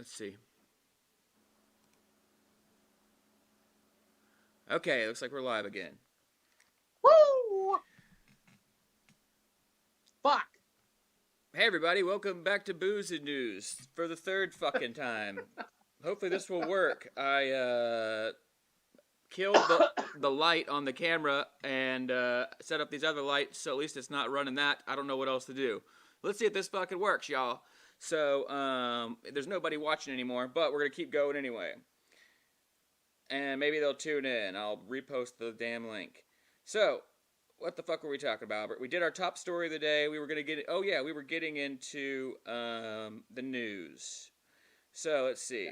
Let's see. Okay, looks like we're live again. Woo! Fuck. Hey everybody, welcome back to Booze and News for the third fucking time. Hopefully this will work. I killed the light on the camera and set up these other lights, so at least it's not running that. I don't know what else to do. Let's see if this fucking works, y'all. So, there's nobody watching anymore, but we're gonna keep going anyway. And maybe they'll tune in. I'll repost the damn link. So, what the fuck were we talking about, Albert? We did our top story of the day. We were gonna get it. Oh yeah, we were getting into the news. So let's see.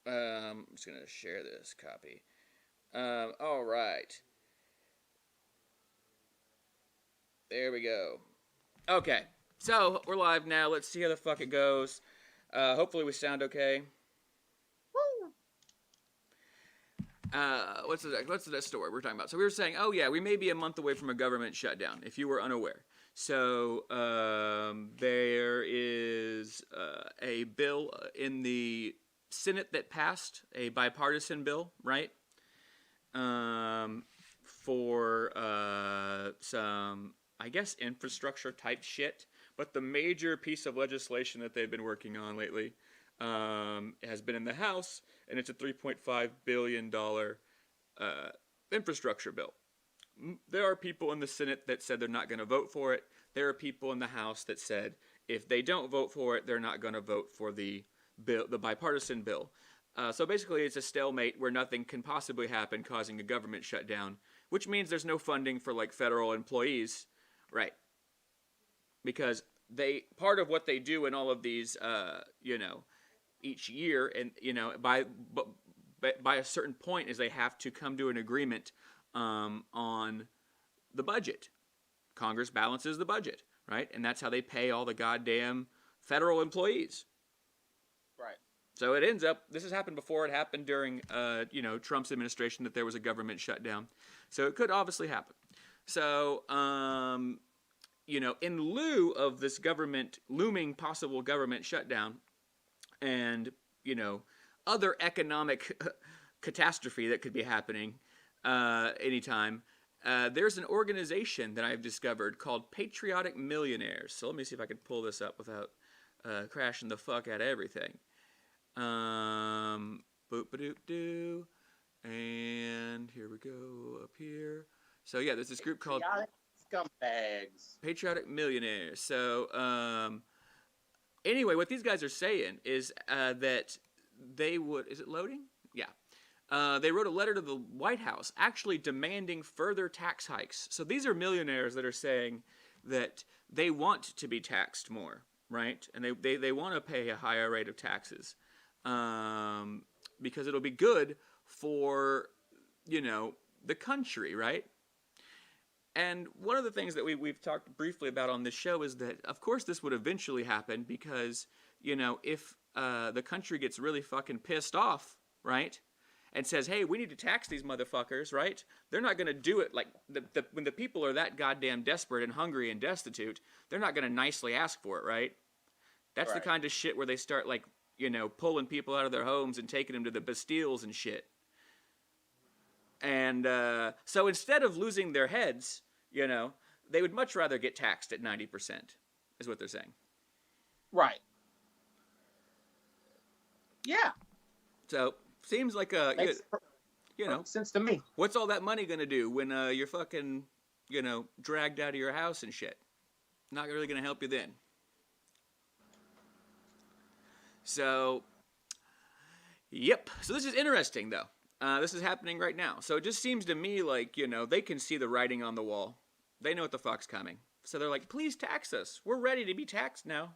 I'm just gonna share this copy. All right. There we go. Okay, so we're live now. Let's see how the fuck it goes. Hopefully we sound okay. What's the story we're talking about? So we were saying, oh yeah, we may be a month away from a government shutdown, if you were unaware. So there is a bill in the Senate that passed, a bipartisan bill, right? For some, I guess, infrastructure type shit. But the major piece of legislation that they've been working on lately has been in the House, and it's a $3.5 billion infrastructure bill. There are people in the Senate that said they're not going to vote for it. There are people in the House that said if they don't vote for it, they're not going to vote for the bill, the bipartisan bill. So basically, it's a stalemate where nothing can possibly happen, causing a government shutdown, which means there's no funding for like federal employees, right? Because part of what they do in all of these, each year, and by a certain point, is they have to come to an agreement on the budget. Congress balances the budget, right? And that's how they pay all the goddamn federal employees. Right. So it ends up, this has happened before. It happened during, Trump's administration, that there was a government shutdown. So it could obviously happen. So, in lieu of this looming possible government shutdown and, other economic catastrophe that could be happening anytime, there's an organization that I've discovered called Patriotic Millionaires. So let me see if I can pull this up without crashing the fuck out of everything. Boop-a-doop-doo. And here we go up here. So yeah, there's this group called Scumbags. Patriotic Millionaires. So anyway, what these guys are saying is that they would... Is it loading? Yeah. They wrote a letter to the White House actually demanding further tax hikes. So these are millionaires that are saying that they want to be taxed more, right? And they want to pay a higher rate of taxes because it'll be good for, the country, right? And one of the things that we've talked briefly about on this show is that, of course, this would eventually happen because, if the country gets really fucking pissed off, right, and says, hey, we need to tax these motherfuckers, right, they're not going to do it like, when the people are that goddamn desperate and hungry and destitute, they're not going to nicely ask for it, right? That's right. The kind of shit where they start, like, pulling people out of their homes and taking them to the Bastilles and shit. And so instead of losing their heads, they would much rather get taxed at 90%, is what they're saying. Right. Yeah. So, seems like makes sense to me. What's all that money going to do when you're fucking, dragged out of your house and shit? Not really going to help you then. So, yep. So this is interesting, though. This is happening right now. So it just seems to me like, they can see the writing on the wall. They know what the fuck's coming. So they're like, please tax us. We're ready to be taxed now.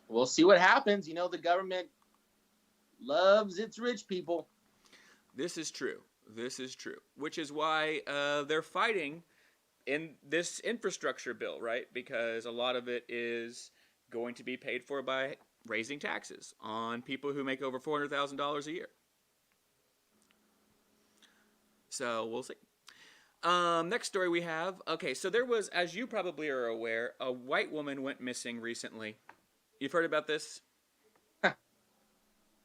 We'll see what happens. The government loves its rich people. This is true. Which is why they're fighting in this infrastructure bill, right? Because a lot of it is going to be paid for by raising taxes on people who make over $400,000 a year. So we'll see. Next story we have. Okay, so there was, as you probably are aware, a white woman went missing recently. You've heard about this?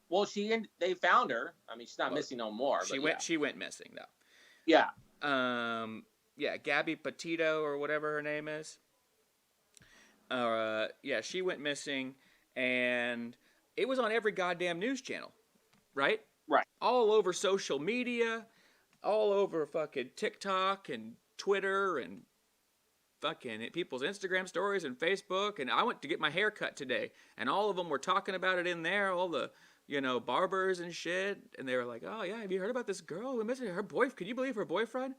Well, they found her. I mean, she's not Well, missing no more. She went missing though. Yeah. Yeah, Gabby Petito or whatever her name is. Yeah, she went missing, and it was on every goddamn news channel, right? Right. All over social media, all over fucking TikTok and Twitter and fucking people's Instagram stories and Facebook. And I went to get my hair cut today, and all of them were talking about it in there. All the barbers and shit, and they were like, "Oh yeah, have you heard about this girl who missing her boyfriend? Can you believe her boyfriend?"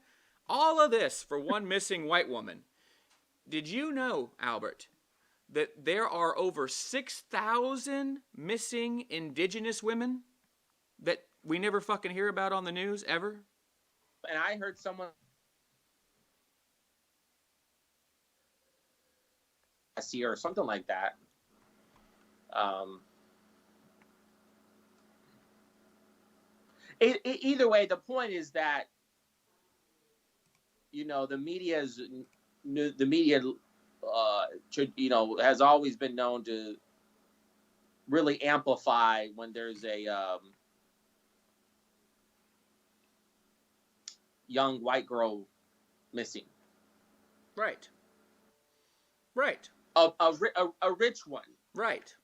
All of this for one missing white woman. Did you know, Albert, that there are over 6,000 missing indigenous women that we never fucking hear about on the news ever? And I heard someone last year or something like that. Either way, the point is that the media has always been known to really amplify when there's a young white girl missing. Right. A rich one. Right.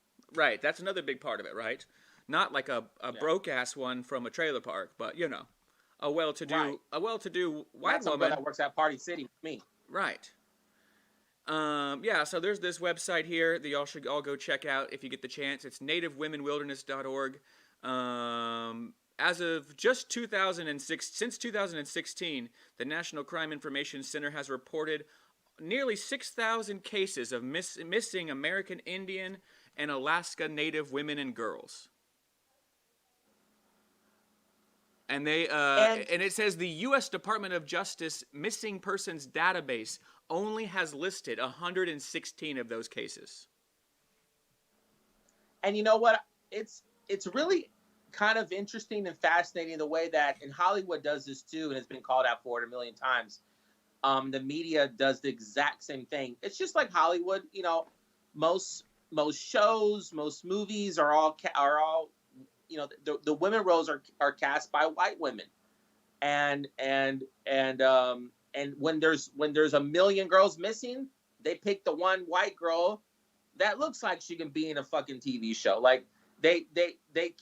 That's another big part of it, right? Not like a broke ass one from a trailer park, but a well-to-do white woman that works at Party City with me. Right. Yeah, so there's this website here that y'all should all go check out if you get the chance. It's nativewomenwilderness.org. As of just 2016, the National Crime Information Center has reported nearly 6,000 cases of missing American Indian and Alaska Native women and girls. And and it says the U.S. Department of Justice Missing Persons Database only has listed 116 of those cases. And you know what? It's really kind of interesting and fascinating the way that, and Hollywood does this too, and it's been called out for it a million times. The media does the exact same thing. It's just like Hollywood. Most shows, most movies are all the women roles are cast by white women, and when there's a million girls missing, they pick the one white girl that looks like she can be in a fucking TV show. Like they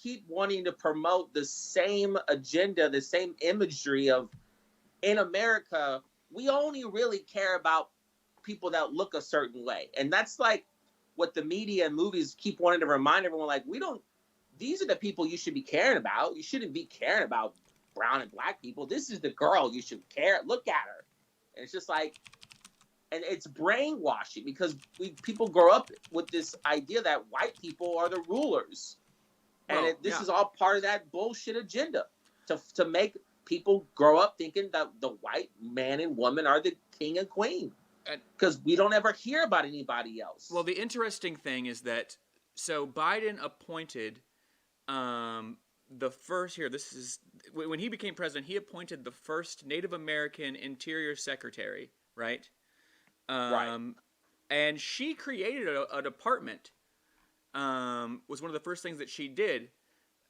keep wanting to promote the same agenda, the same imagery of, in America, we only really care about people that look a certain way, and that's like what the media and movies keep wanting to remind everyone. Like, these are the people you should be caring about. You shouldn't be caring about brown and black people. This is the girl you should care. Look at her. And it's just like, and it's brainwashing because people grow up with this idea that white people are the rulers. And this is all part of that bullshit agenda to make people grow up thinking that the white man and woman are the king and queen. Because we don't ever hear about anybody else. Well, the interesting thing is that, so Biden appointed the first, here, this is, when he became president, he appointed the first Native American Interior Secretary, right? Right. And she created a department, was one of the first things that she did,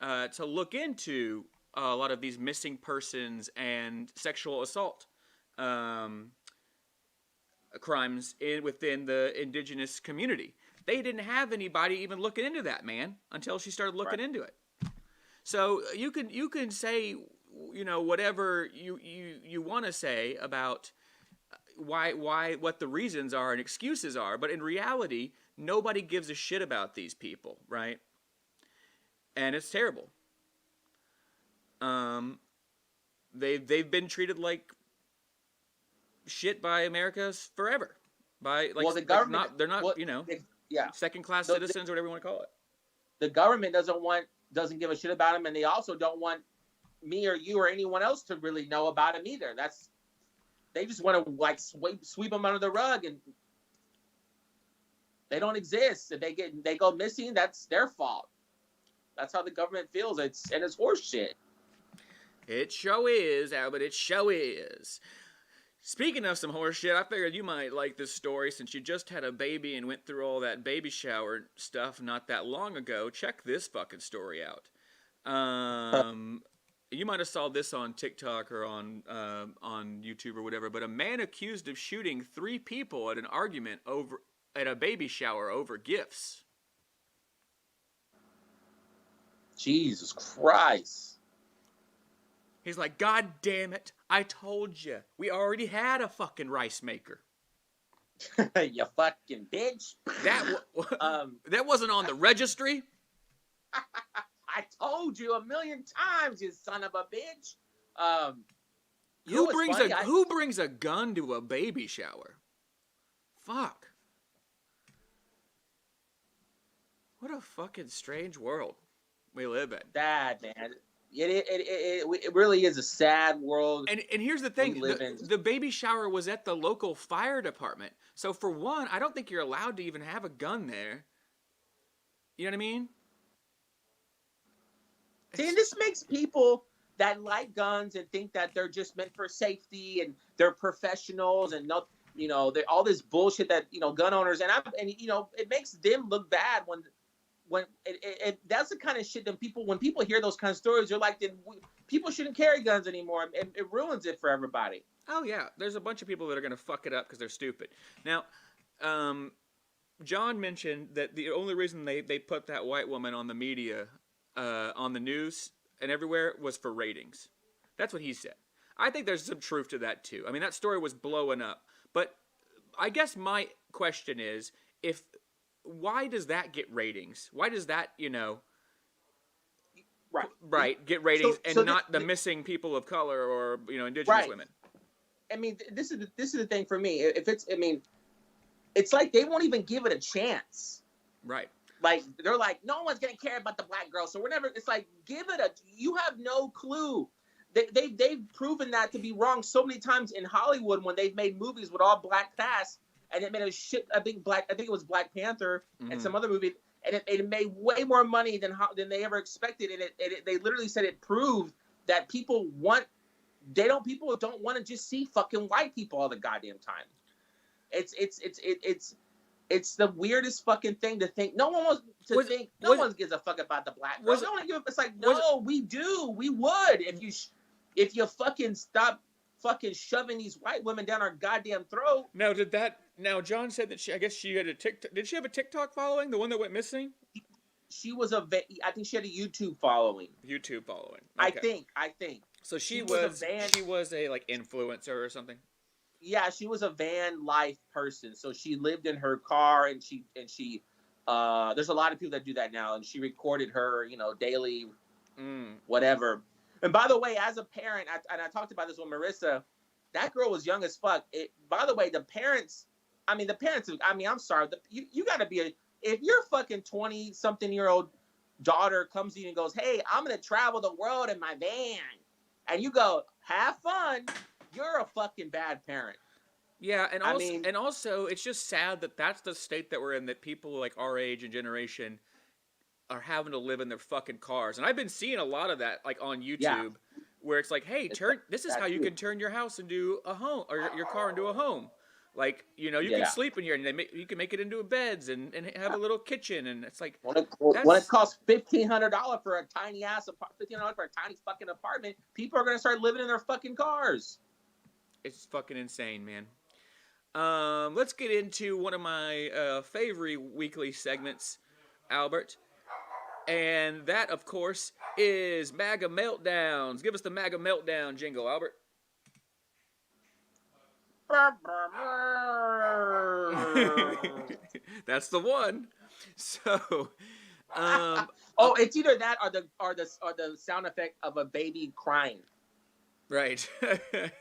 to look into a lot of these missing persons and sexual assault crimes within the indigenous community. They didn't have anybody even looking into that, man, until she started looking into it. So you can say, whatever you want to say about what the reasons are and excuses are, but in reality, nobody gives a shit about these people, right? And it's terrible. They've been treated like shit by America forever. By the government, they're not second-class citizens or whatever you want to call it. The government doesn't give a shit about them, and they also don't want me or you or anyone else to really know about them either. They just want to like sweep them under the rug, and they don't exist. If they go missing, that's their fault. That's how the government feels. It's horse shit. It sure is, Albert. It sure is. Speaking of some horse shit, I figured you might like this story since you just had a baby and went through all that baby shower stuff not that long ago. Check this fucking story out. You might have saw this on TikTok or on YouTube or whatever, but a man accused of shooting 3 people at an argument over at a baby shower over gifts. Jesus Christ. He's like, God damn it, I told you. We already had a fucking rice maker. You fucking bitch. That wasn't on the registry. I told you 1,000,000 times, you son of a bitch. Who brings a gun to a baby shower? Fuck. What a fucking strange world we live in. Sad, man. It really is a sad world. And here's the thing: the baby shower was at the local fire department. So for one, I don't think you're allowed to even have a gun there. You know what I mean? See, and this makes people that like guns and think that they're just meant for safety and they're professionals and not, all this bullshit that gun owners and it makes them look bad when that's the kind of shit that when people hear those kind of stories, they're like, people shouldn't carry guns anymore, and it ruins it for everybody. Oh yeah, there's a bunch of people that are gonna fuck it up because they're stupid. Now, John mentioned that the only reason they put that white woman on the media, on the news and everywhere was for ratings. That's what he said. I think there's some truth to that too. I mean, that story was blowing up, but I guess my question is, why does that get ratings? Why does that, right, get ratings and not the missing people of color or, indigenous women? I mean, this is the thing for me. It's like they won't even give it a chance. Right. Like, they're like, no one's going to care about the black girl. So it's like, you have no clue. They've proven that to be wrong so many times in Hollywood when they've made movies with all black cast. And it made a shit. I think it was Black Panther and some other movie, and it made way more money than they ever expected. And they literally said it proved that people don't want to just see fucking white people all the goddamn time. It's the weirdest fucking thing to think. No one gives a fuck about the black girl. It's like, no, we do. We would if you fucking stop fucking shoving these white women down our goddamn throat. Now John said that I guess she had a TikTok. Did she have a TikTok following? The one that went missing? She was I think she had a YouTube following. YouTube following. Okay. I think. So she was a like influencer or something. Yeah, she was a van life person. So she lived in her car and she there's a lot of people that do that now, and she recorded her, daily whatever. And by the way, as a parent, I talked about this with Marissa, that girl was young as fuck. By the way, the parents, I'm sorry, you got to be if your fucking 20-something-year-old daughter comes to you and goes, hey, I'm going to travel the world in my van, and you go, have fun, you're a fucking bad parent. Yeah, and also, it's just sad that that's the state that we're in, that people like our age and generation are having to live in their fucking cars. And I've been seeing a lot of that, like on YouTube, where it's like, hey, this is how you can turn your house into a home, or your car into a home. Like, you can sleep in here, and you can make it into beds and have a little kitchen, and it's like when it costs $1,500 for a tiny fucking apartment, people are gonna start living in their fucking cars. It's fucking insane, man. Let's get into one of my favorite weekly segments, Albert. And that, of course, is MAGA Meltdowns. Give us the MAGA Meltdown jingle, Albert. That's the one. So, it's either that or the sound effect of a baby crying. Right.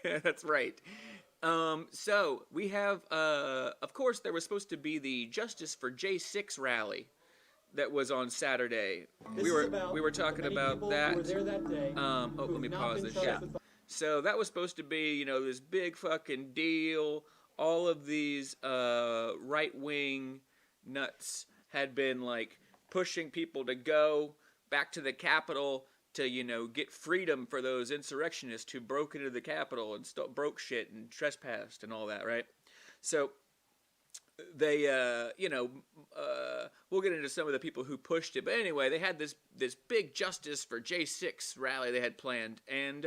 That's right. So we have, of course, there was supposed to be the Justice for J6 rally that was on Saturday. We were talking about that. Were there that day. Let me pause this. Yeah. So that was supposed to be, this big fucking deal. All of these right-wing nuts had been like pushing people to go back to the Capitol to, you know, get freedom for those insurrectionists who broke into the Capitol and broke shit and trespassed and all that, right? So they, you know, we'll get into some of the people who pushed it. But anyway, they had this big Justice for J6 rally they had planned. And,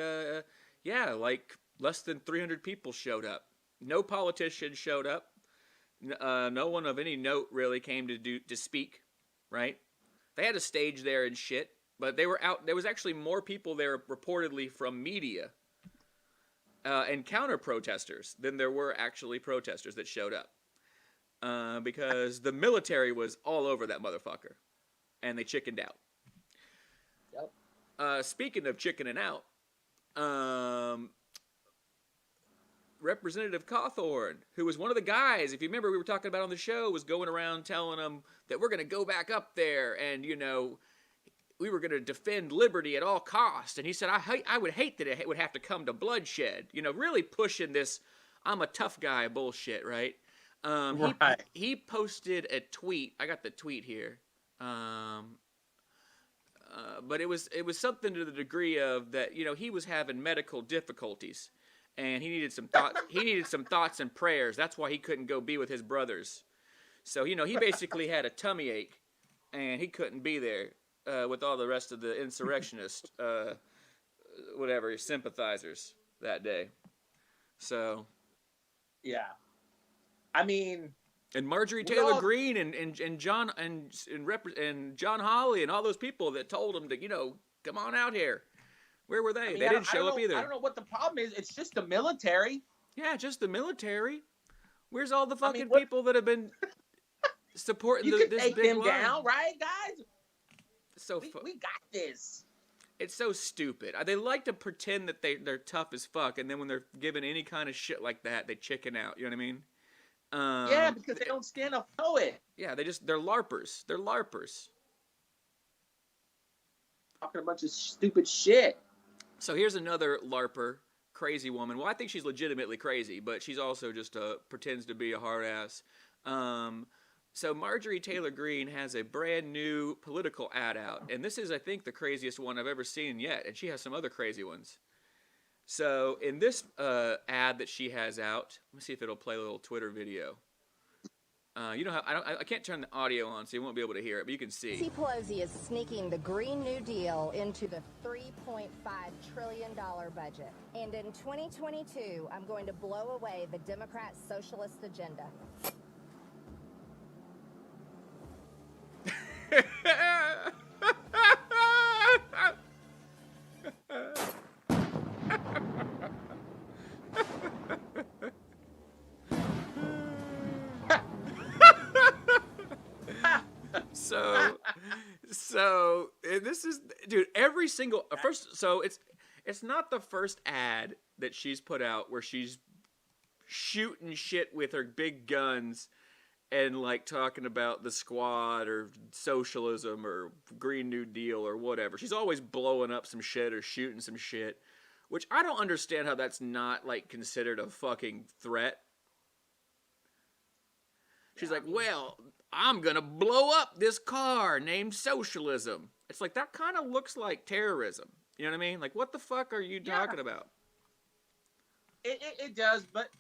yeah, like less than 300 people showed up. No politicians showed up. No one of any note really came to speak, right? They had a stage there and shit. But they were out. There was actually more people there reportedly from media and counter-protesters than there were actually protesters that showed up. Because the military was all over that motherfucker. And they chickened out. Yep. Speaking of chickening out, Representative Cawthorn, who was one of the guys, if you remember we were talking about on the show, was going around telling them that we're going to go back up there and, you know, we were going to defend liberty at all costs. And he said, I would hate that it would have to come to bloodshed. You know, really pushing this I'm a tough guy bullshit, right? Right. He posted a tweet. I got the tweet here. But it was something to the degree of that, you know, he was having medical difficulties and he needed some thoughts and prayers. That's why he couldn't go be with his brothers. So, you know, he basically had a tummy ache and he couldn't be there. With all the rest of the insurrectionist, sympathizers that day. So, yeah, I mean, and Marjorie Taylor Greene and John John Hawley and all those people that told him to, you know, come on out here. Where were they? I mean, they didn't show up either. I don't know what the problem is. It's just the military. Yeah, just the military. Where's all the fucking people that have been supporting this big line? You can take them down, right, guys? So we got this. It's so stupid. They like to pretend that they're tough as fuck, and then when they're given any kind of shit like that, they chicken out. You know what I mean? Yeah, because they don't stand up to it. Yeah, they're larpers. They're larpers. Talking a bunch of stupid shit. So here's another larper, crazy woman. Well, I think she's legitimately crazy, but she's also just pretends to be a hard ass. So Marjorie Taylor Greene has a brand new political ad out. And this is, I think, the craziest one I've ever seen yet. And she has some other crazy ones. So in this ad that she has out, let me see if it'll play a little Twitter video. You know how I can't turn the audio on, so you won't be able to hear it, but you can see. Nancy Pelosi is sneaking the Green New Deal into the $3.5 trillion budget. And in 2022, I'm going to blow away the Democrat socialist agenda. So this is, dude, every single so it's not the first ad that she's put out where she's shooting shit with her big guns and like talking about the squad or socialism or Green New Deal or whatever. She's always blowing up some shit or shooting some shit, which I don't understand how that's not like considered a fucking threat. She's like, well, I'm going to blow up this car named socialism. It's like, that kind of looks like terrorism. You know what I mean? Like, what the fuck are you talking about? It does, but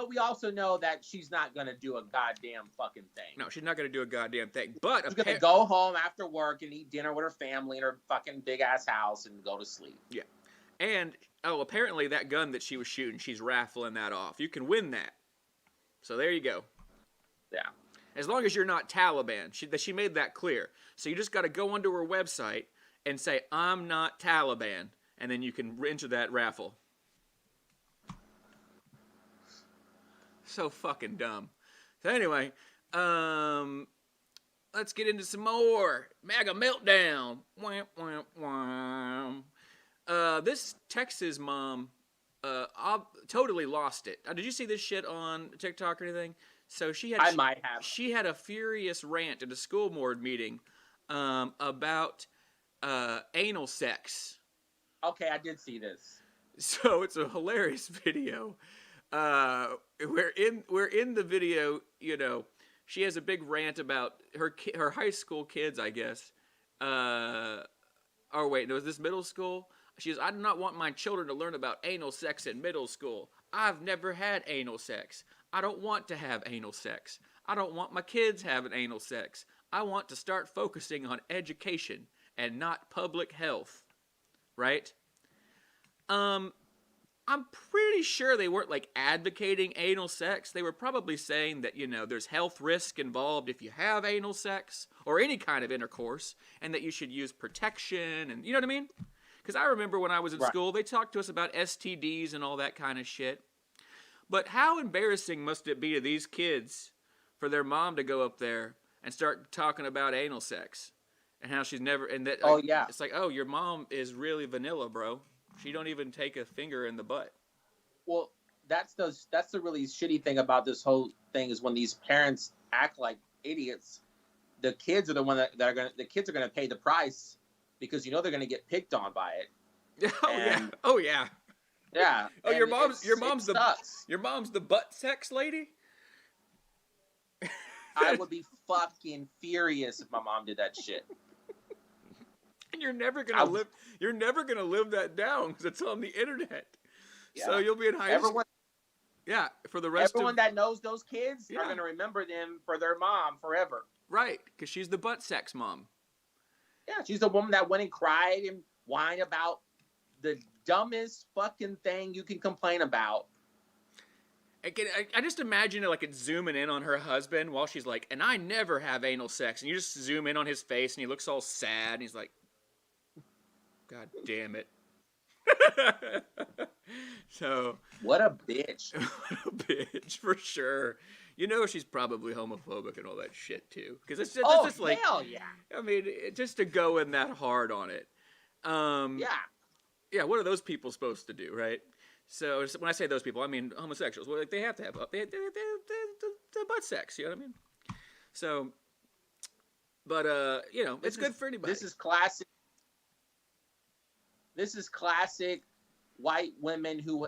we also know that she's not going to do a goddamn fucking thing. No, she's not going to do a goddamn thing. But she's going to go home after work and eat dinner with her family in her fucking big-ass house and go to sleep. Yeah. And, apparently that gun that she was shooting, she's raffling that off. You can win that. So there you go. Yeah. As long as you're not Taliban. She made that clear. So you just got to go onto her website and say, I'm not Taliban. And then you can enter that raffle. So fucking dumb. So anyway, let's get into some more. MAGA meltdown. Wah, wah, wah. This Texas mom totally lost it. Did you see this shit on TikTok or anything? So I might have. She had a furious rant at a school board meeting about anal sex. Okay, I did see this. So it's a hilarious video. We're in the video, you know, she has a big rant about her high school kids, I guess, Oh wait, was this middle school? She goes, I do not want my children to learn about anal sex in middle school. I've never had anal sex. I don't want to have anal sex. I don't want my kids having anal sex. I want to start focusing on education and not public health. Right? I'm pretty sure they weren't like advocating anal sex. They were probably saying that, there's health risk involved if you have anal sex or any kind of intercourse, and that you should use protection, and you know what I mean? Because I remember when I was in school, they talked to us about STDs and all that kind of shit. But how embarrassing must it be to these kids for their mom to go up there and start talking about anal sex and how she's never, and that, Oh, yeah. it's like, oh, your mom is really vanilla, bro. She don't even take a finger in the butt. Well, that's the really shitty thing about this whole thing is when these parents act like idiots, the kids are the one the kids are gonna pay the price because they're gonna get picked on by it. Oh yeah. Yeah. Oh, your mom's the butt sex lady? I would be fucking furious if my mom did that shit. And you're never gonna live that down because it's on the internet. Yeah. So you'll be in high school. Yeah, for the rest everyone that knows those kids are gonna remember them for their mom forever. Right, because she's the butt sex mom. Yeah, she's the woman that went and cried and whined about the dumbest fucking thing you can complain about. I just imagine it like it's zooming in on her husband while she's like, and I never have anal sex. And you just zoom in on his face and he looks all sad and he's like, God damn it. So. What a bitch. What a bitch, for sure. She's probably homophobic and all that shit too. Because it's just like. Hell yeah. I mean, just to go in that hard on it. Yeah, what are those people supposed to do, right? So when I say those people, I mean homosexuals. Well, like, they have to have the butt sex. You know what I mean? So, but it's good for anybody. This is classic. This is classic white women who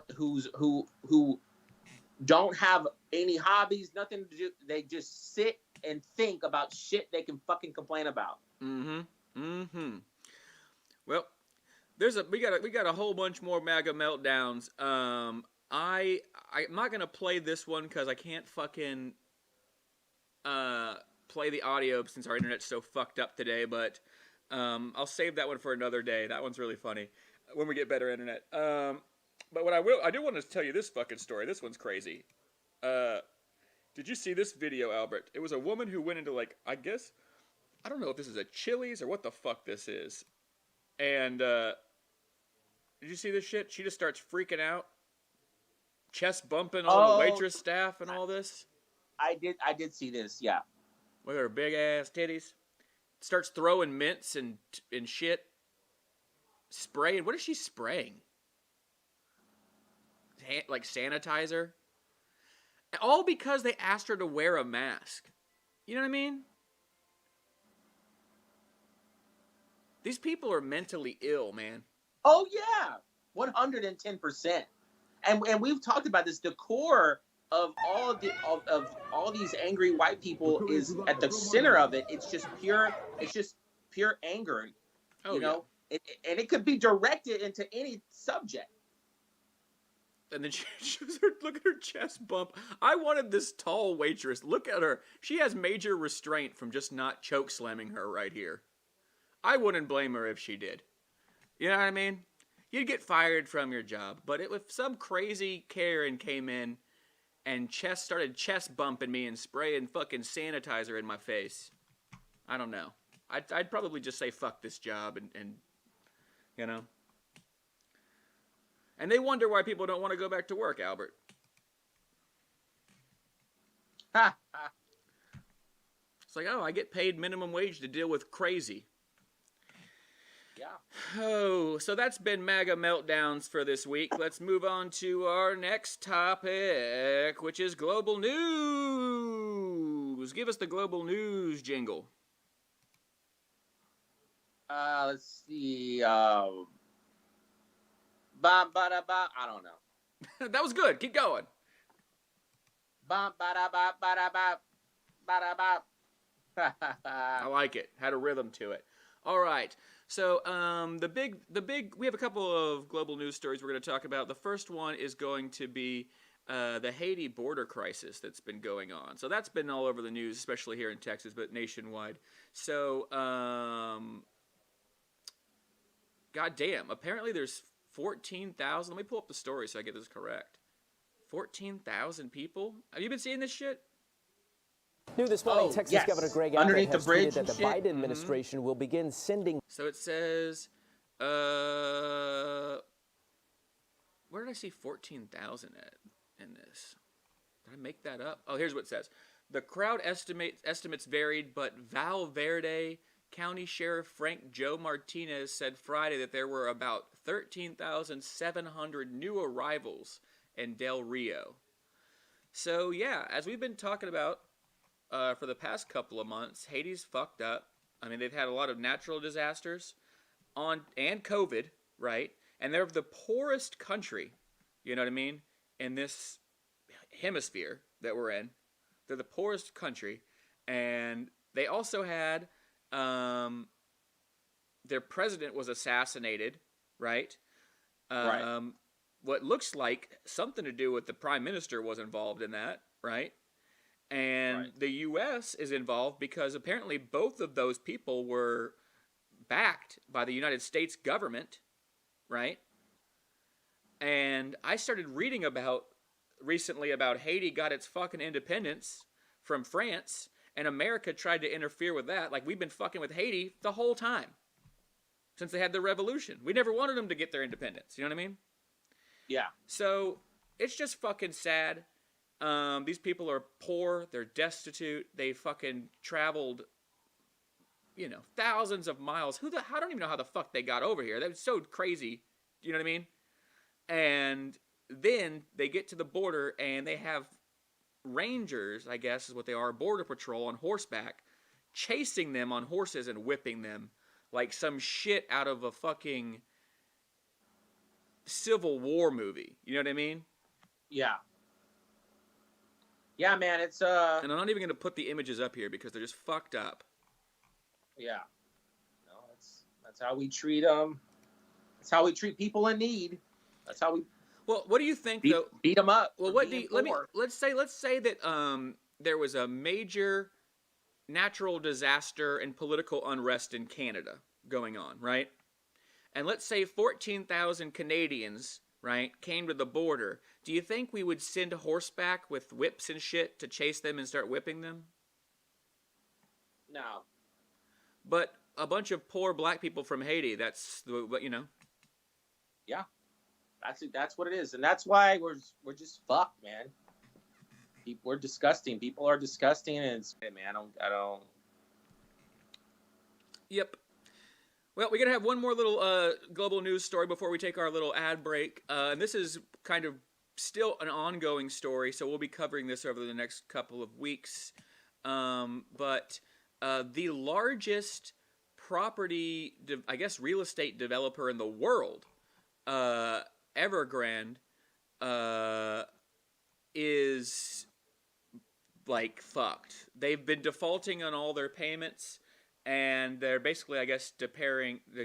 don't have any hobbies, nothing to do. They just sit and think about shit they can fucking complain about. Well, we got a whole bunch more MAGA meltdowns. I'm not gonna play this one because I can't fucking play the audio since our internet's so fucked up today. But I'll save that one for another day. That one's really funny when we get better internet. But what I do want to tell you this fucking story. This one's crazy. Did you see this video, Albert? It was a woman who went into I don't know if this is a Chili's or what the fuck this is. And did you see this shit? She just starts freaking out, chest bumping all the waitress staff and all this. I did see this, yeah. With her big ass titties, starts throwing mints and shit, spraying. What is she spraying? Like sanitizer. All because they asked her to wear a mask. You know what I mean? These people are mentally ill, man. Oh yeah, 110%. And we've talked about this. The core of all these angry white people is at the center of it. It's just pure anger. And it could be directed into any subject. And then she shows her, look at her chest bump. I wanted this tall waitress. Look at her. She has major restraint from just not choke slamming her right here. I wouldn't blame her if she did. You know what I mean? You'd get fired from your job. But if some crazy Karen came in and started chest bumping me and spraying fucking sanitizer in my face, I don't know. I'd probably just say fuck this job and you know. And they wonder why people don't want to go back to work, Albert. It's like, oh, I get paid minimum wage to deal with crazy. Yeah. Oh, so that's been MAGA meltdowns for this week. Let's move on to our next topic, which is global news. Give us the global news jingle. Let's see. I don't know. That was good. Keep going. I like it. Had a rhythm to it. All right. So we have a couple of global news stories we're going to talk about. The first one is going to be the Haiti border crisis that's been going on. So that's been all over the news, especially here in Texas, but nationwide. So, goddamn, apparently there's 14,000. Let me pull up the story so I get this correct. 14,000 people? Have you been seeing this shit? New this morning, Texas yes. Governor Greg Abbott Underneath the has bridge tweeted that the and shit. Biden administration will begin sending. So it says, where did I see 14,000 at in this? Did I make that up? Oh, here's what it says. The crowd estimates varied, but Val Verde County Sheriff Frank Joe Martinez said Friday that there were about 13,700 new arrivals in Del Rio. So yeah, as we've been talking about for the past couple of months, Haiti's fucked up. I mean, they've had a lot of natural disasters and COVID, right? And they're the poorest country, you know what I mean, in this hemisphere that we're in. They're the poorest country, and they also had their president was assassinated, right? Right. What looks like something to do with the prime minister was involved in that, right? And Right. the U.S. is involved because apparently both of those people were backed by the United States government, right? And I started reading recently about Haiti got its fucking independence from France, and America tried to interfere with that. Like, we've been fucking with Haiti the whole time since they had their revolution. We never wanted them to get their independence. You know what I mean? Yeah. So it's just fucking sad. These people are poor. They're destitute. They fucking traveled, thousands of miles. I don't even know how the fuck they got over here. That was so crazy. You know what I mean? And then they get to the border and they have rangers, I guess is what they are, border patrol on horseback, chasing them on horses and whipping them like some shit out of a fucking Civil War movie. You know what I mean? Yeah. Yeah, man, it's And I'm not even going to put the images up here because they're just fucked up. yeah. No, that's how we treat that's how we treat people in need. That's how we Well, what do you think though? beat them up. Well, let's say that there was a major natural disaster and political unrest in Canada going on, right? And let's say 14,000 Canadians, right, came to the border. Do you think we would send horseback with whips and shit to chase them and start whipping them? No. But a bunch of poor black people from Haiti, that's what, Yeah. That's what it is. And that's why we're just fucked, man. We're disgusting. People are disgusting, and it's, man, I don't. Yep. Well, we're going to have one more little global news story before we take our little ad break. And this is kind of still an ongoing story, so we'll be covering this over the next couple of weeks. But the largest property, real estate developer in the world, Evergrande, is like fucked. They've been defaulting on all their payments, and they're basically,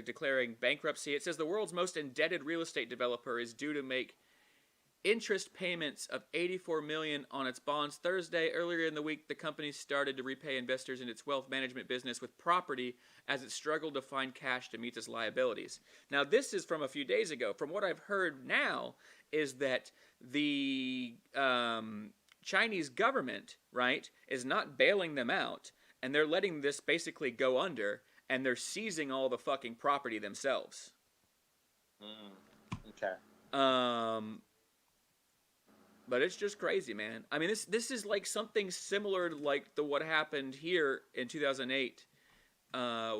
declaring bankruptcy. It says the world's most indebted real estate developer is due to make interest payments of $84 million on its bonds Thursday. Earlier in the week, the company started to repay investors in its wealth management business with property as it struggled to find cash to meet its liabilities. Now, this is from a few days ago. From what I've heard now is that the Chinese government, right, is not bailing them out, and they're letting this basically go under, and they're seizing all the fucking property themselves. Okay. But it's just crazy, man. I mean, this is like something similar to like what happened here in 2008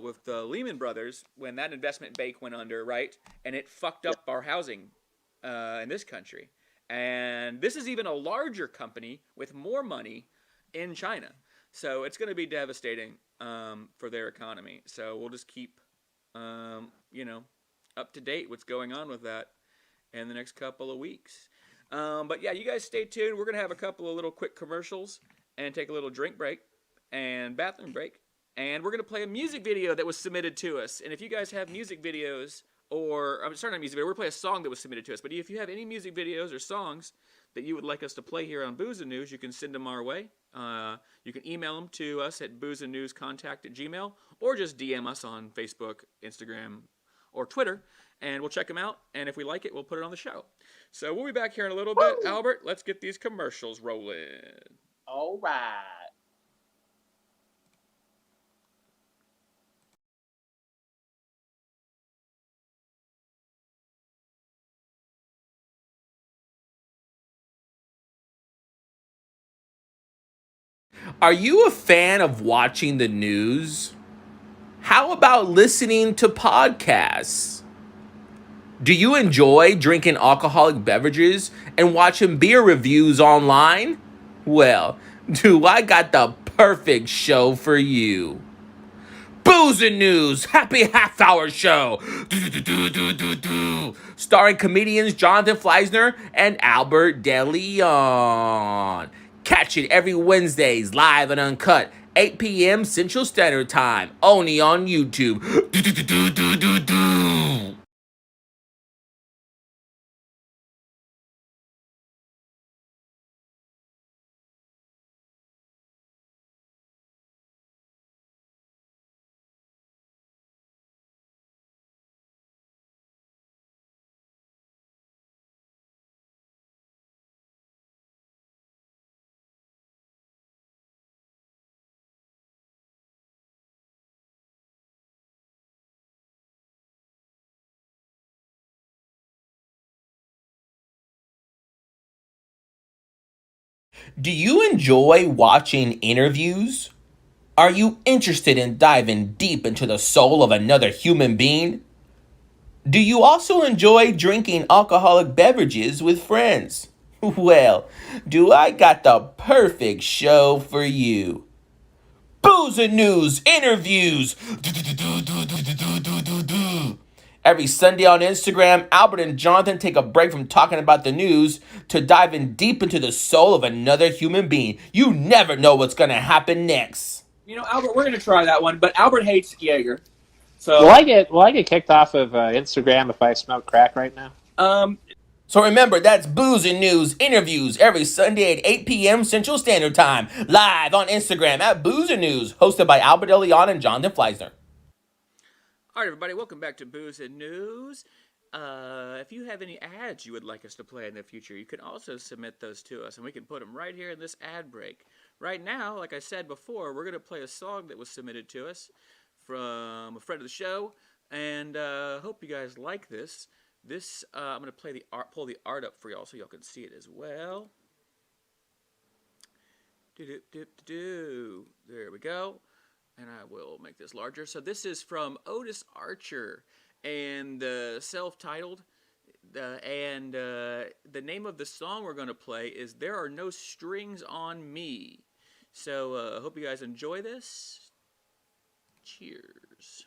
with the Lehman Brothers when that investment bank went under, right? And it fucked up our housing in this country. And this is even a larger company with more money in China. So it's going to be devastating for their economy. So we'll just keep, up to date what's going on with that in the next couple of weeks. But yeah, you guys stay tuned. We're going to have a couple of little quick commercials and take a little drink break and bathroom break. And we're going to play a music video that was submitted to us. And if you guys have music videos, or I'm sorry, not music video, we're going to play a song that was submitted to us. But if you have any music videos or songs that you would like us to play here on Booze and News, you can send them our way. You can email them to us at boozeandnewscontact@gmail, or just DM us on Facebook, Instagram, or Twitter, and we'll check them out. And if we like it, we'll put it on the show. So we'll be back here in a little bit. Albert, let's get these commercials rolling. All right. Are you a fan of watching the news? How about listening to podcasts? Do you enjoy drinking alcoholic beverages and watching beer reviews online? Well, do I got the perfect show for you. Booze and News Happy Half Hour Show. Starring comedians Jonathan Fleissner and Albert Deleon. Catch it every Wednesdays live and uncut, 8 p.m. Central Standard Time, only on YouTube. Do you enjoy watching interviews? Are you interested in diving deep into the soul of another human being? Do you also enjoy drinking alcoholic beverages with friends? Well, do I got the perfect show for you. Booze and News Interviews. Every Sunday on Instagram, Albert and Jonathan take a break from talking about the news to diving deep into the soul of another human being. You never know what's going to happen next. You know, Albert, we're going to try that one, but Albert hates Jaeger. So, Will I get kicked off of Instagram if I smoke crack right now? So remember, that's Booze and News Interviews every Sunday at 8 p.m. Central Standard Time, live on Instagram at Booze and News, hosted by Albert Deleon and Jonathan Fleissner. All right, everybody, welcome back to Booze and News. If you have any ads you would like us to play in the future, you can also submit those to us, and we can put them right here in this ad break. Right now, like I said before, we're going to play a song that was submitted to us from a friend of the show, and hope you guys like this. I'm going to play pull the art up for y'all so y'all can see it as well. There we go. And I will make this larger. So this is from Otis Archer and self-titled. And the name of the song we're going to play is There Are No Strings on Me. So I hope you guys enjoy this. Cheers.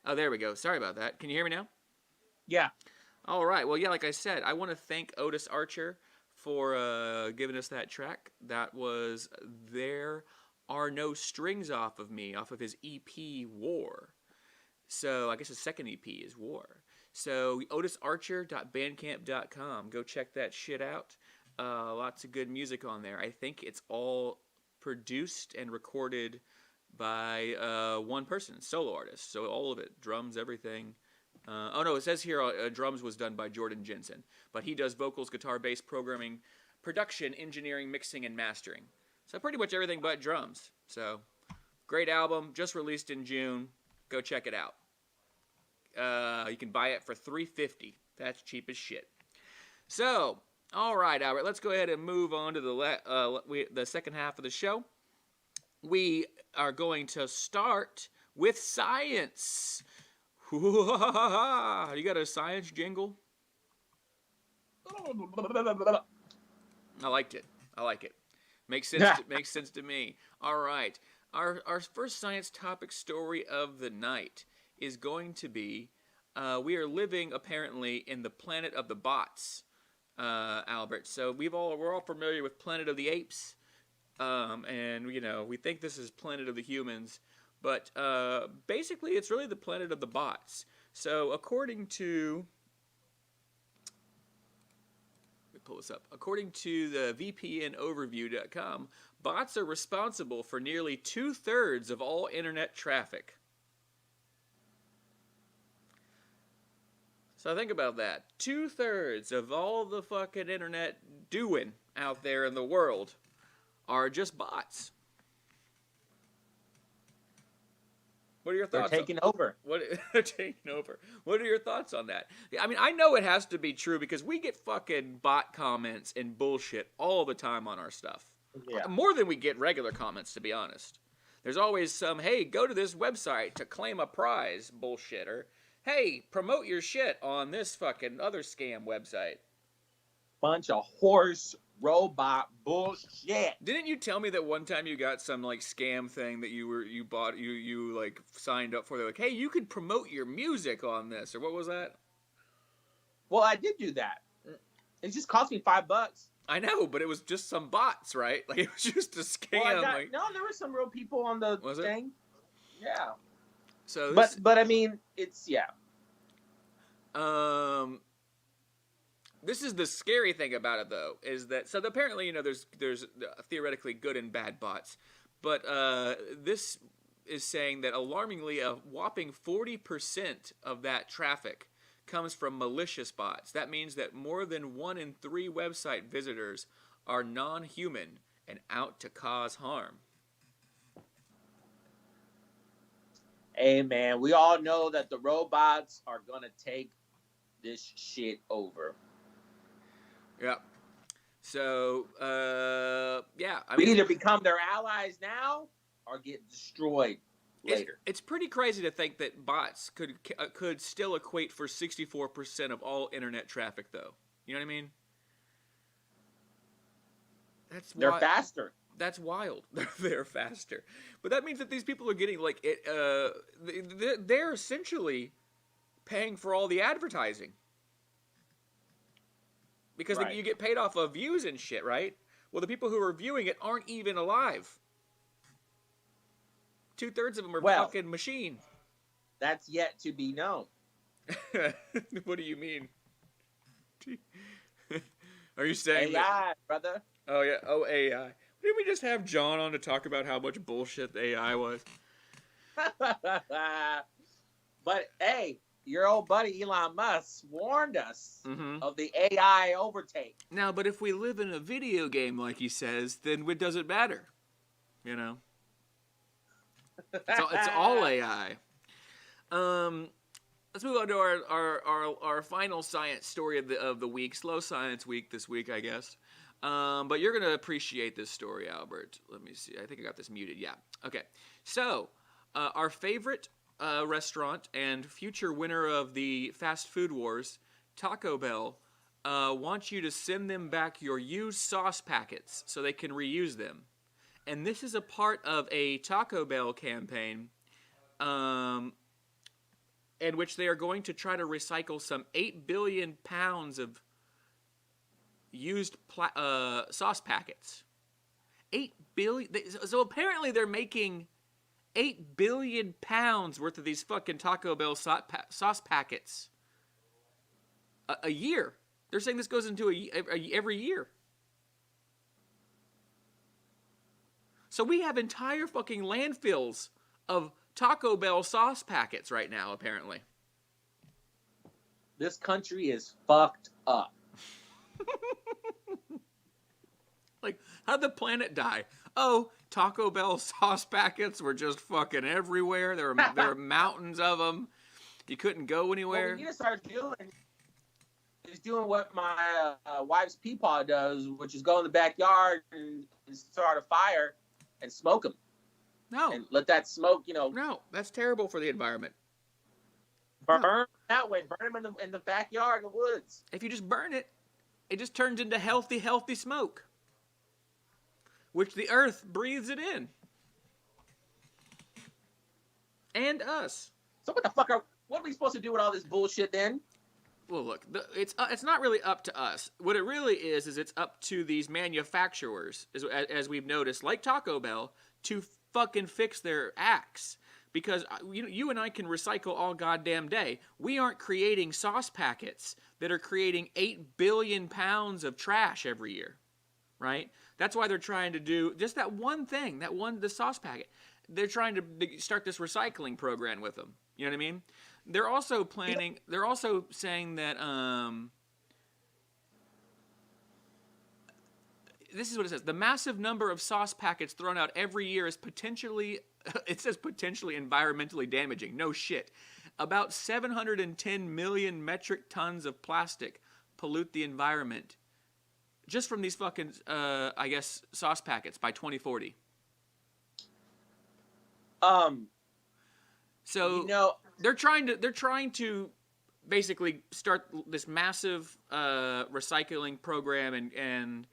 Oh, there we go. Sorry about that. Can you hear me now? Yeah. All right. Well, yeah, like I said, I want to thank Otis Archer for giving us that track. That was There Are No Strings off of Me, off of his EP War. So I guess his second EP is War. So otisarcher.bandcamp.com. Go check that shit out. Lots of good music on there. I think it's all produced and recorded by one person, solo artist. So all of it, drums, everything. Oh no, it says here drums was done by Jordan Jensen, but he does vocals, guitar, bass, programming, production, engineering, mixing, and mastering. So pretty much everything but drums. So great album, just released in June. Go check it out. You can buy it for $3.50. That's cheap as shit. So, all right, Albert, let's go ahead and move on to the second half of the show. We are going to start with science. You got a science jingle? I liked it. I like it. Makes sense to me. All right. Our first science topic story of the night is going to be we are living apparently in the planet of the bots, Albert. So we're all familiar with Planet of the Apes, and we think this is Planet of the Humans, but basically it's really the planet of the bots. So according to the VPNoverview.com, bots are responsible for nearly 2/3 of all internet traffic. So think about that. 2/3 of all the fucking internet doing out there in the world are just bots. What are your thoughts? They're taking over. They're taking over. What are your thoughts on that? I mean, I know it has to be true because we get fucking bot comments and bullshit all the time on our stuff. Yeah. More than we get regular comments, to be honest. There's always some, hey, go to this website to claim a prize bullshit, or hey, promote your shit on this fucking other scam website. Bunch of horse robot bullshit. Didn't you tell me that one time you got some like scam thing that you bought, you like signed up for? They're like, hey, you could promote your music on this, or what was that? Well, I did do that. It just cost me $5. I know, but it was just some bots, right? Like it was just a scam. Well, no, there were some real people on the thing. Yeah. So, but I mean, it's This is the scary thing about it, though, is that apparently there's theoretically good and bad bots, but this is saying that alarmingly a whopping 40% of that traffic comes from malicious bots. That means that more than 1 in 3 website visitors are non-human and out to cause harm. Hey man, we all know that the robots are gonna take this shit over. Yeah. So, yeah. We either become their allies now or get destroyed later. It's pretty crazy to think that bots could still equate for 64% of all internet traffic, though. You know what I mean? They're faster. That's wild. They're faster. But that means that these people are getting, like, they're essentially paying for all the advertising. Because you get paid off of views and shit, right? Well, the people who are viewing it aren't even alive. 2/3 of them are fucking machine. That's yet to be known. What do you mean? Are you saying AI, brother? Oh, yeah. Oh, AI. Didn't we just have John on to talk about how much bullshit the AI was? But, hey, your old buddy Elon Musk warned us of the AI overtake. Now, but if we live in a video game, like he says, then it doesn't matter. You know? It's all AI. Let's move on to our final science story of the week. Slow science week this week, I guess. But you're going to appreciate this story, Albert. Let me see. I think I got this muted. Yeah. Okay. So, our favorite restaurant and future winner of the fast food wars, Taco Bell, wants you to send them back your used sauce packets so they can reuse them. And this is a part of a Taco Bell campaign in which they are going to try to recycle some 8 billion pounds of used sauce packets. 8 billion. So apparently they're making 8 billion pounds worth of these fucking Taco Bell sauce packets a year. They're saying this goes into every year. So we have entire fucking landfills of Taco Bell sauce packets right now, apparently. This country is fucked up. Like, how'd the planet die? Oh, Taco Bell sauce packets were just fucking everywhere. There were mountains of them. You couldn't go anywhere. What we need to start doing is doing what my wife's peepaw does, which is go in the backyard and start a fire and smoke them. No. And let that smoke, No, that's terrible for the environment. Burn that way. Burn them in the backyard, in the woods. If you just burn it, it just turns into healthy smoke, which the earth breathes it in. And us. So what are we supposed to do with all this bullshit then? Well, look, it's not really up to us. What it really is it's up to these manufacturers, as we've noticed, like Taco Bell, to fucking fix their acts. Because you and I can recycle all goddamn day. We aren't creating sauce packets that are creating 8 billion pounds of trash every year, right? That's why they're trying to do just that one thing, the sauce packet. They're trying to start this recycling program with them. You know what I mean? They're also saying that this is what it says. The massive number of sauce packets thrown out every year is potentially, it says potentially environmentally damaging. No shit. About 710 million metric tons of plastic pollute the environment just from these fucking, sauce packets by 2040. So they're trying to basically start this massive recycling program and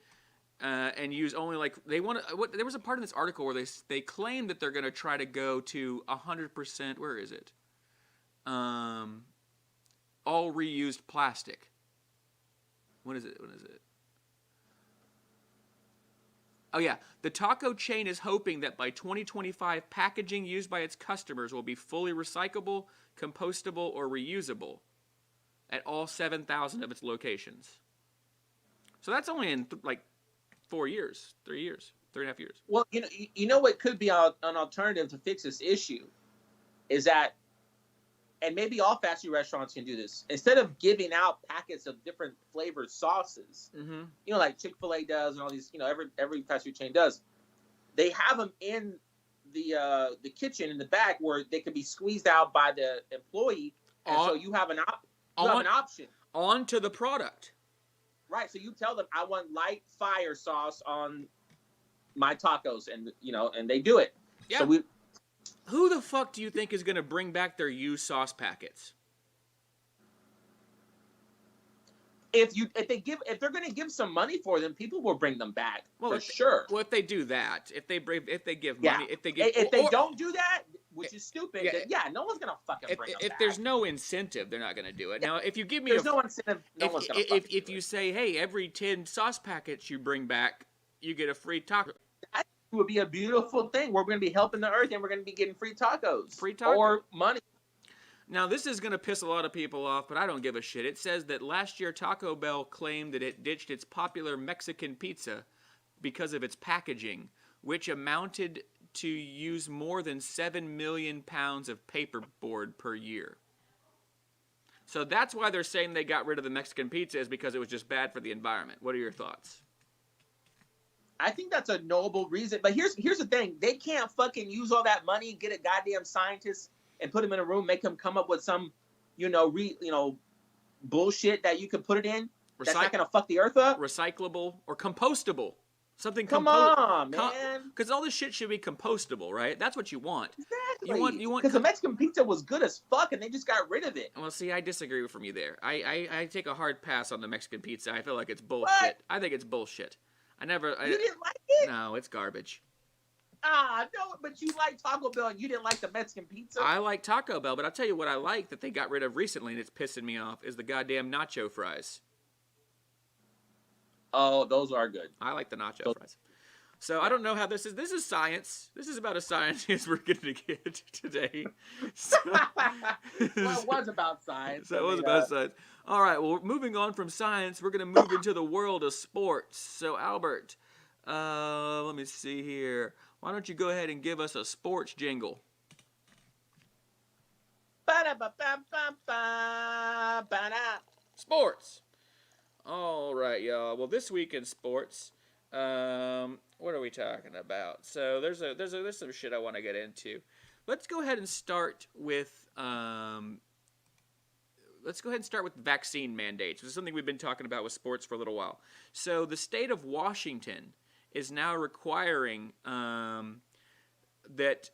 use only there was a part in this article where they claim that they're going to try to go to 100%. Where is it? All reused plastic. What is it? Oh yeah, the taco chain is hoping that by 2025, packaging used by its customers will be fully recyclable, compostable, or reusable at all 7,000 of its locations. So that's only in 4 years, 3 years, 3.5 years. Well, you know what could be an alternative to fix this issue is that, and maybe all fast food restaurants can do this, instead of giving out packets of different flavored sauces, like Chick-fil-A does and all these, every fast food chain does, they have them in the kitchen in the back where they can be squeezed out by the employee, and so you have an option onto the product. Right, so you tell them, I want light fire sauce on my tacos, and and they do it. Yeah. So who the fuck do you think is going to bring back their used sauce packets? If they're going to give some money for them, people will bring them back for sure. Well, if they do that, if they give yeah. money, if they don't do that, which is stupid, then no one's going to fucking bring them back. If there's no incentive, they're not going to do it. Yeah. Now, if you give me no incentive, no one's going to if you say, hey, every 10 sauce packets you bring back, you get a free taco. That would be a beautiful thing. We're going to be helping the earth, and we're going to be getting free tacos. Or money. Now, this is going to piss a lot of people off, but I don't give a shit. It says that last year Taco Bell claimed that it ditched its popular Mexican pizza because of its packaging, which amounted to use more than 7 million pounds of paperboard per year. So that's why they're saying they got rid of the Mexican pizza, is because it was just bad for the environment. What are your thoughts? I think that's a noble reason. But here's the thing. They can't fucking use all that money, get a goddamn scientist, and put him in a room, make him come up with some, bullshit that you can put it in. That's not going to fuck the earth up. Recyclable or compostable. Something. Come on, man. Because all this shit should be compostable, right? That's what you want. Exactly. You want. Because the Mexican pizza was good as fuck, and they just got rid of it. Well, see, I disagree from you there. I take a hard pass on the Mexican pizza. I feel like it's bullshit. What? I think it's bullshit. You didn't like it? No, it's garbage. No, but you like Taco Bell and you didn't like the Mexican pizza? I like Taco Bell, but I'll tell you what I like that they got rid of recently and it's pissing me off is the goddamn nacho fries. Oh, those are good. I like the nacho fries. So I don't know how this is. This is science. This is about as science as we're going to get today. So, Well, it was about science. So it was about science. All right, well, moving on from science, we're going to move into the world of sports. So, Albert, let me see here. Why don't you go ahead and give us a sports jingle? Sports. All right, y'all. Well, this week in sports, what are we talking about? So there's some shit I want to get into. Let's go ahead and start with vaccine mandates. This is something we've been talking about with sports for a little while. So the state of Washington is now requiring that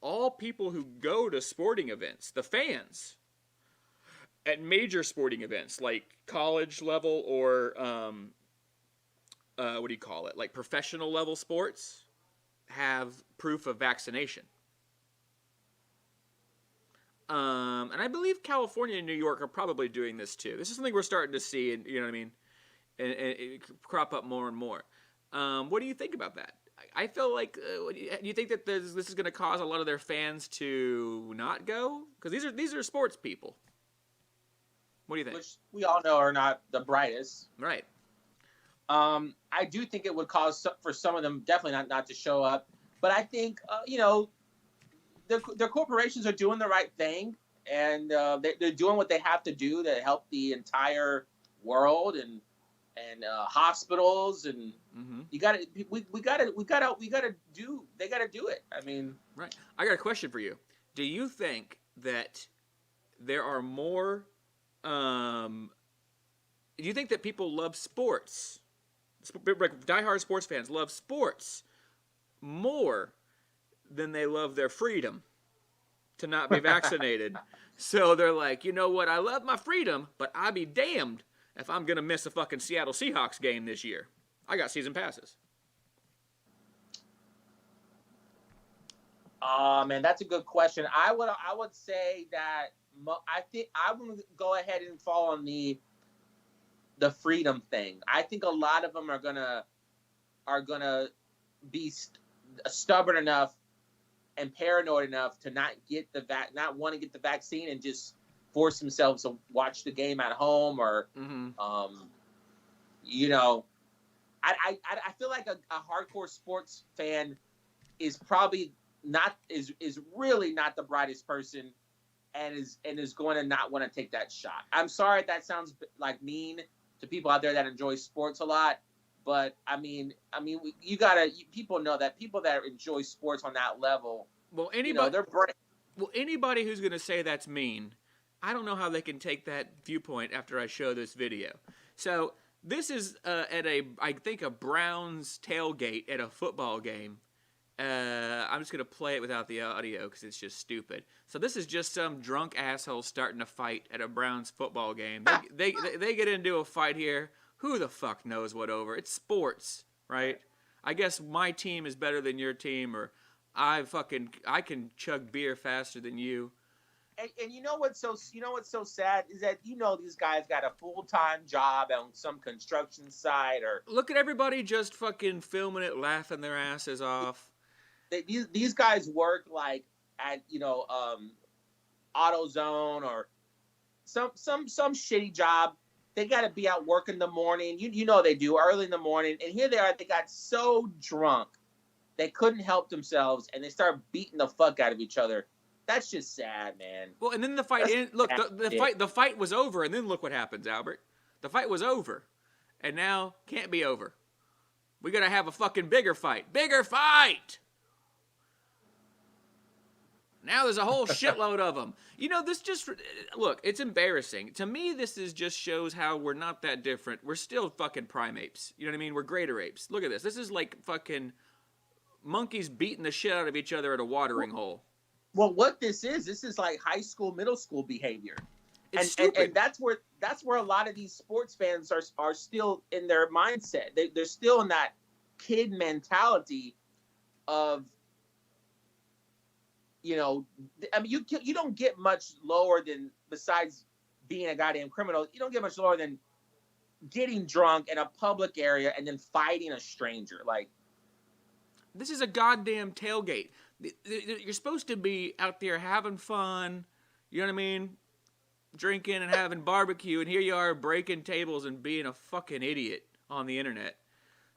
all people who go to sporting events, the fans, at major sporting events like college level or what do you call it, like professional level sports, have proof of vaccination. And I believe California and New York are probably doing this too. This is something we're starting to see, and you know what I mean, and it crop up more and more. What do you think about that? I feel like, do you think that this is going to cause a lot of their fans to not go? Because these are sports people. What do you think? Which we all know are not the brightest. Right. I do think it would cause for some of them definitely not to show up. But I think, their corporations are doing the right thing. And they're doing what they have to do to help the entire world and hospitals. And they got to do it. I mean. Right. I got a question for you. Do you think that there are more... do you think that people love sports? Diehard sports fans love sports more than they love their freedom to not be vaccinated. So they're like, you know what? I love my freedom, but I'll be damned if I'm going to miss a fucking Seattle Seahawks game this year. I got season passes. Man, that's a good question. I would say that I think I would go ahead and fall on the freedom thing. I think a lot of them are gonna be stubborn enough and paranoid enough to not want to get the vaccine and just force themselves to watch the game at home or I feel like a hardcore sports fan is probably is really not the brightest person and is going to not want to take that shot. I'm sorry if that sounds like mean to people out there that enjoy sports a lot, but I mean, people know that people that enjoy sports on that level. Well, anybody who's going to say that's mean, I don't know how they can take that viewpoint after I show this video. So this is I think a Browns tailgate at a football game. I'm just gonna play it without the audio because it's just stupid. So this is just some drunk asshole starting a fight at a Browns football game. They get into a fight here. Who the fuck knows what over? It's sports, right? I guess my team is better than your team, or I can chug beer faster than you. And you know what's so sad is that these guys got a full-time job on some construction site or look at everybody just fucking filming it, laughing their asses off. These guys work like at AutoZone or some shitty job. They got to be out work in the morning. They do early in the morning. And here they are. They got so drunk they couldn't help themselves and they start beating the fuck out of each other. That's just sad, man. Well, and then the fight the fight was over, and then look what happens, Albert. The fight was over, and now can't be over. We gotta have a fucking bigger fight. Bigger fight! Now there's a whole shitload of them. This just... Look, it's embarrassing. To me, this just shows how we're not that different. We're still fucking primates. You know what I mean? We're greater apes. Look at this. This is like fucking monkeys beating the shit out of each other at a watering hole. Well, what this is like high school, middle school behavior. It's stupid. And that's where a lot of these sports fans are still in their mindset. They're still in that kid mentality. of, you know, I mean, you don't get much lower than, besides being a goddamn criminal, you don't get much lower than getting drunk in a public area and then fighting a stranger. Like, this is a goddamn tailgate. You're supposed to be out there having fun, you know what I mean? Drinking and having barbecue, and here you are breaking tables and being a fucking idiot on the internet.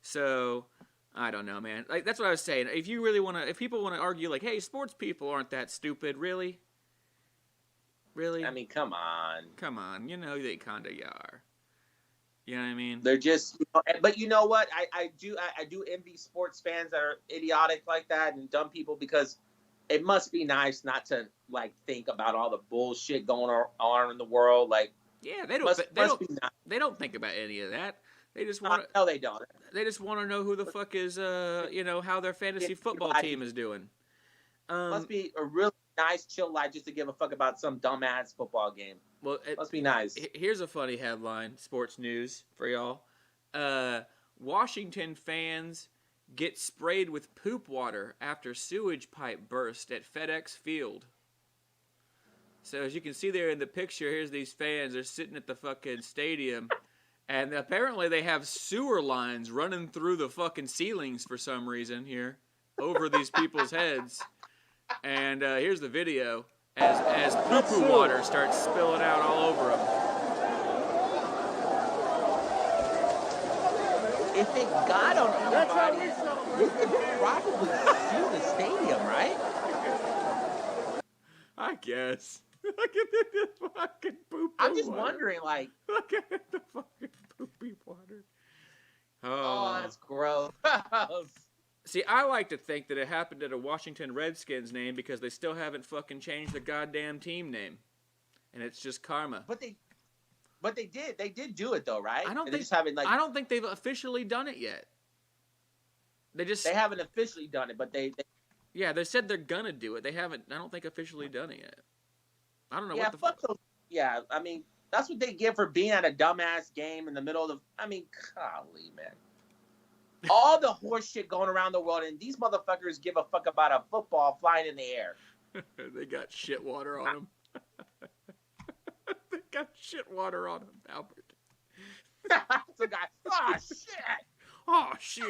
So, I don't know, man. Like, that's what I was saying. If you really want to, if people want to argue, like, hey, sports people aren't that stupid, really? Really? I mean, come on. Come on, you know they kinda are. You know what I mean? They're just, but you know what? I do envy sports fans that are idiotic like that and dumb people, because it must be nice not to, like, think about all the bullshit going on in the world. Like, yeah, they don't think about any of that. They just want to. No, they don't. They just want to know who the fuck is, you know, how their fantasy football team is doing. Must be a really nice, chill life just to give a fuck about some dumbass football game. Well, it must be nice. Here's a funny headline, sports news for y'all. Washington fans get sprayed with poop water after sewage pipe burst at FedEx Field. So as you can see there in the picture, here's these fans. They're sitting at the fucking stadium, and apparently they have sewer lines running through the fucking ceilings for some reason here over these people's heads. And here's the video as poo-poo water starts spilling out all over them. If it got on anybody, you could probably sue the stadium, right? I guess. Look at this fucking poo-poo I'm just water. wondering, like... Look at the fucking poopy water. Oh, that's gross. See, I like to think that it happened at a Washington Redskins name because they still haven't fucking changed the goddamn team name. And it's just karma. But they did. They did do it, though, right? I don't think they've officially done it yet. They haven't officially done it, but they yeah, they said they're gonna do it. They haven't. I don't think officially done it yet. I don't know what the fuck. Yeah, I mean, that's what they get for being at a dumbass game in the middle of the. I mean, golly, man. All the horse shit going around the world, and these motherfuckers give a fuck about a football flying in the air. They got shit water on them. They got shit water on them, Albert. The guy. Oh shit. Oh shit.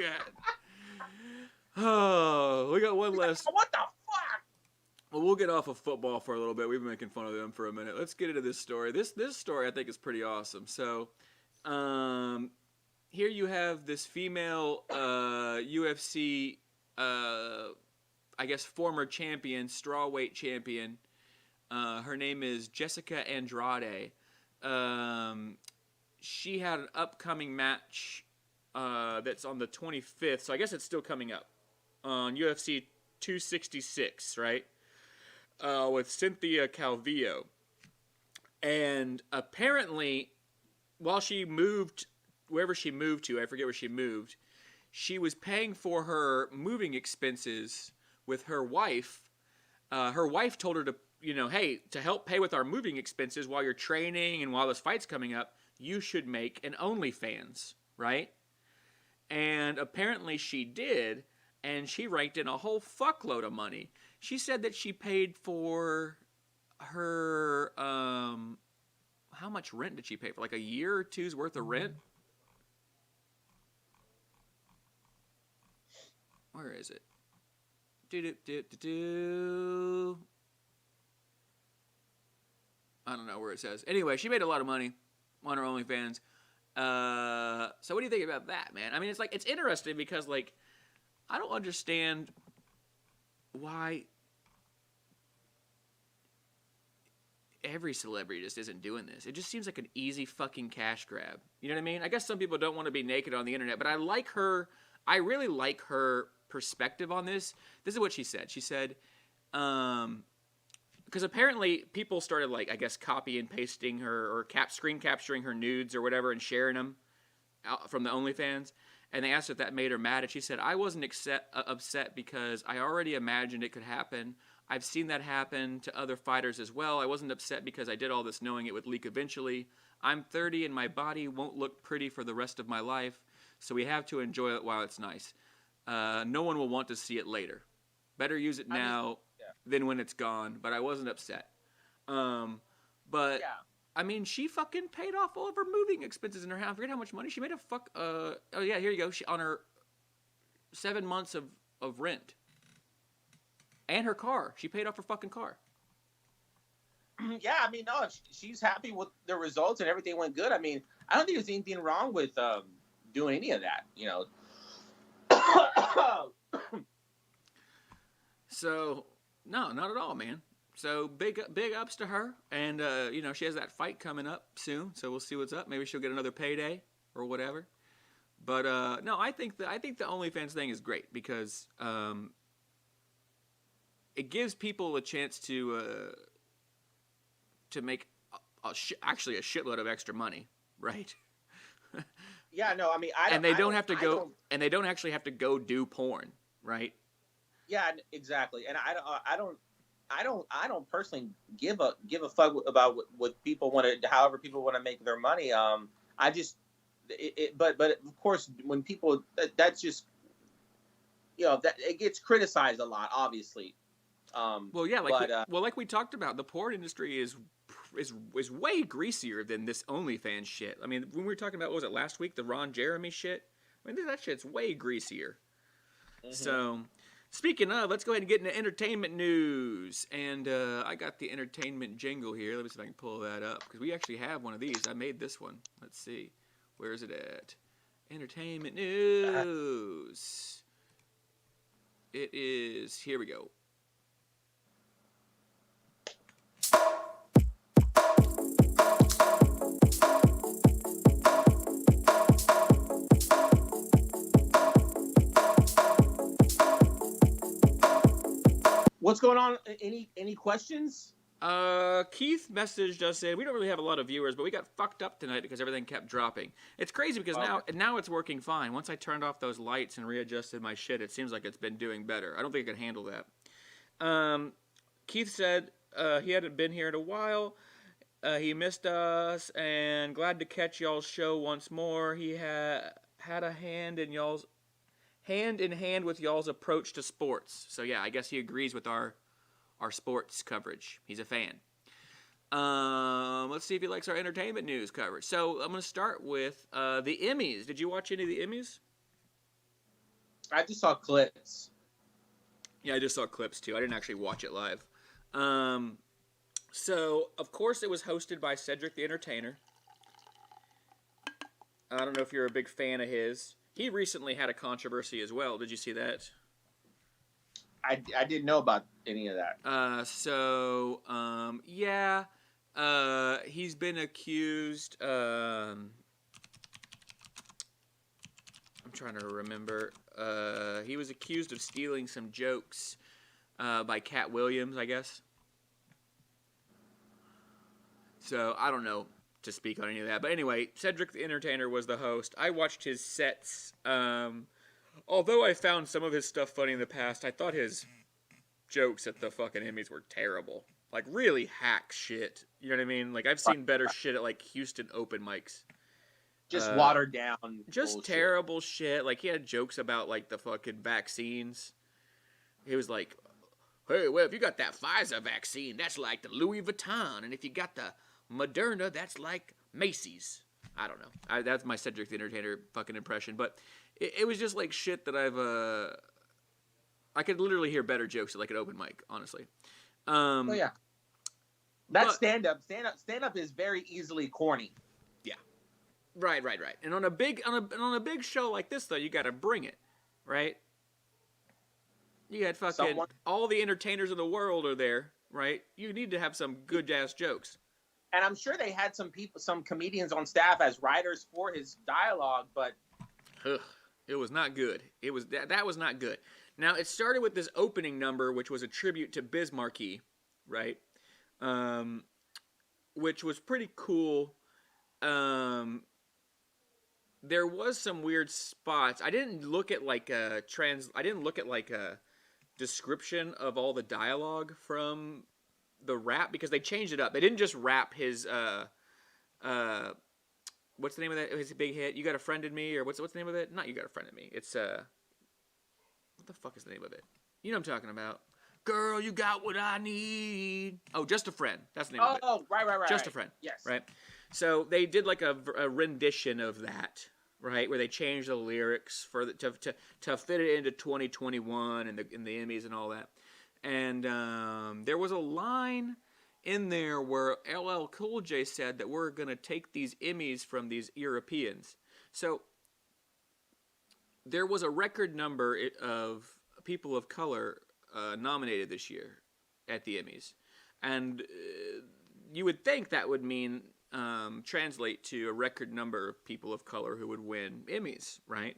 Oh, we got one last. What the fuck? Well, we'll get off of football for a little bit. We've been making fun of them for a minute. Let's get into this story. This story I think is pretty awesome. So, here you have this female UFC, I guess former champion, strawweight champion. Her name is Jessica Andrade. She had an upcoming match that's on the 25th, so I guess it's still coming up on UFC 266, right? With Cynthia Calvillo. And apparently, while she moved, wherever she moved to, I forget where she moved, she was paying for her moving expenses with her wife. Her wife told her to, you know, hey, to help pay with our moving expenses while you're training and while this fight's coming up, you should make an OnlyFans, right? And apparently she did, and she raked in a whole fuckload of money. She said that she paid for her, how much rent did she pay for? Like a year or two's worth of rent? Where is it? I don't know where it says. Anyway, she made a lot of money on her OnlyFans. So what do you think about that, man? I mean, it's like, it's interesting because, like, I don't understand why every celebrity just isn't doing this. It just seems like an easy fucking cash grab. You know what I mean? I guess some people don't want to be naked on the internet, but I like her. I really like her perspective on this. This is what she said. She said, because apparently people started, like, I guess, copy and pasting her or screen capturing her nudes or whatever and sharing them out from the OnlyFans. And they asked if that made her mad, and she said, I wasn't upset because I already imagined it could happen. I've seen that happen to other fighters as well. I wasn't upset because I did all this knowing it would leak eventually. I'm 30 and my body won't look pretty for the rest of my life, so we have to enjoy it while it's nice. no one will want to see it later. Better use it now than when it's gone. But I wasn't upset. But I mean, she fucking paid off all of her moving expenses in her house. I forget how much money she made. Oh yeah, here you go. She on her 7 months of rent and her car. She paid off her fucking car. Yeah, I mean, no, she's happy with the results and everything went good. I mean, I don't think there's anything wrong with doing any of that, you know. So, no, not at all, man. So big ups to her, and you know, she has that fight coming up soon, so we'll see what's up. Maybe she'll get another payday or whatever. But no, I think the OnlyFans thing is great because it gives people a chance to make actually a shitload of extra money, right? Yeah, no, I mean, they don't actually have to go do porn, right? Yeah, exactly. And I don't personally give a fuck about what people want to, however people want to make their money. I just, but of course, when people, that's just, you know, that it gets criticized a lot, obviously. Well, yeah, like we talked about, the porn industry is way greasier than this OnlyFans shit. I mean, when we were talking about, what was it, last week, the Ron Jeremy shit? I mean, that shit's way greasier. Mm-hmm. So, speaking of, let's go ahead and get into entertainment news. And I got the entertainment jingle here. Let me see if I can pull that up, because we actually have one of these. I made this one. Let's see. Where is it at? Entertainment news. It is, here we go. What's going on? Any questions? Keith messaged us saying we don't really have a lot of viewers, but we got fucked up tonight because everything kept dropping. It's crazy because now it's working fine. Once I turned off those lights and readjusted my shit, it seems like it's been doing better. I don't think I can handle that. Keith said he hadn't been here in a while. He missed us and glad to catch y'all's show once more. He had a hand in hand with y'all's approach to sports. So yeah, I guess he agrees with our sports coverage. He's a fan. Let's see if he likes our entertainment news coverage. So I'm going to start with the Emmys. Did you watch any of the Emmys? I just saw clips. Yeah, I just saw clips too. I didn't actually watch it live. So, of course, it was hosted by Cedric the Entertainer. I don't know if you're a big fan of his. He recently had a controversy as well. Did you see that? I didn't know about any of that. Yeah. He's been accused. I'm trying to remember. He was accused of stealing some jokes by Cat Williams, I guess. So, I don't know to speak on any of that. But anyway, Cedric the Entertainer was the host. I watched his sets. Although I found some of his stuff funny in the past, I thought his jokes at the fucking Emmys were terrible. Like, really hack shit. You know what I mean? Like, I've seen better shit at, like, Houston open mics. Just watered down. Just bullshit. Terrible shit. Like, he had jokes about, like, the fucking vaccines. He was like, hey, well, if you got that Pfizer vaccine, that's like the Louis Vuitton. And if you got the Moderna, that's like Macy's. I don't know. That's my Cedric the Entertainer fucking impression. But it was just like shit that I could literally hear better jokes at like an open mic, honestly. Oh yeah. That's stand-up. Stand-up is very easily corny. Yeah. Right. And on a big show like this, though, you got to bring it, right? You got fucking all the entertainers in the world are there, right? You need to have some good ass jokes. And I'm sure they had some comedians on staff as writers for his dialogue, but it was not good. That was not good. Now it started with this opening number, which was a tribute to Biz Markie, right? Which was pretty cool. There was some weird spots. I didn't look at like a description of all the dialogue from the rap because they changed it up. They didn't just rap his what's the name of that? His big hit, "You Got a Friend in Me," or what's the name of it? Not "You Got a Friend in Me." It's the fuck is the name of it? You know what I'm talking about. Girl, you got what I need. Oh, Just a Friend. That's the name of it. Oh, right. Just a Friend. Yes. Right. So they did like a rendition of that, right, where they changed the lyrics for to fit it into 2021 and the Emmys and all that. And there was a line in there where LL Cool J said that we're gonna take these Emmys from these Europeans. So there was a record number of people of color nominated this year at the Emmys, and you would think that would mean translate to a record number of people of color who would win Emmys, right?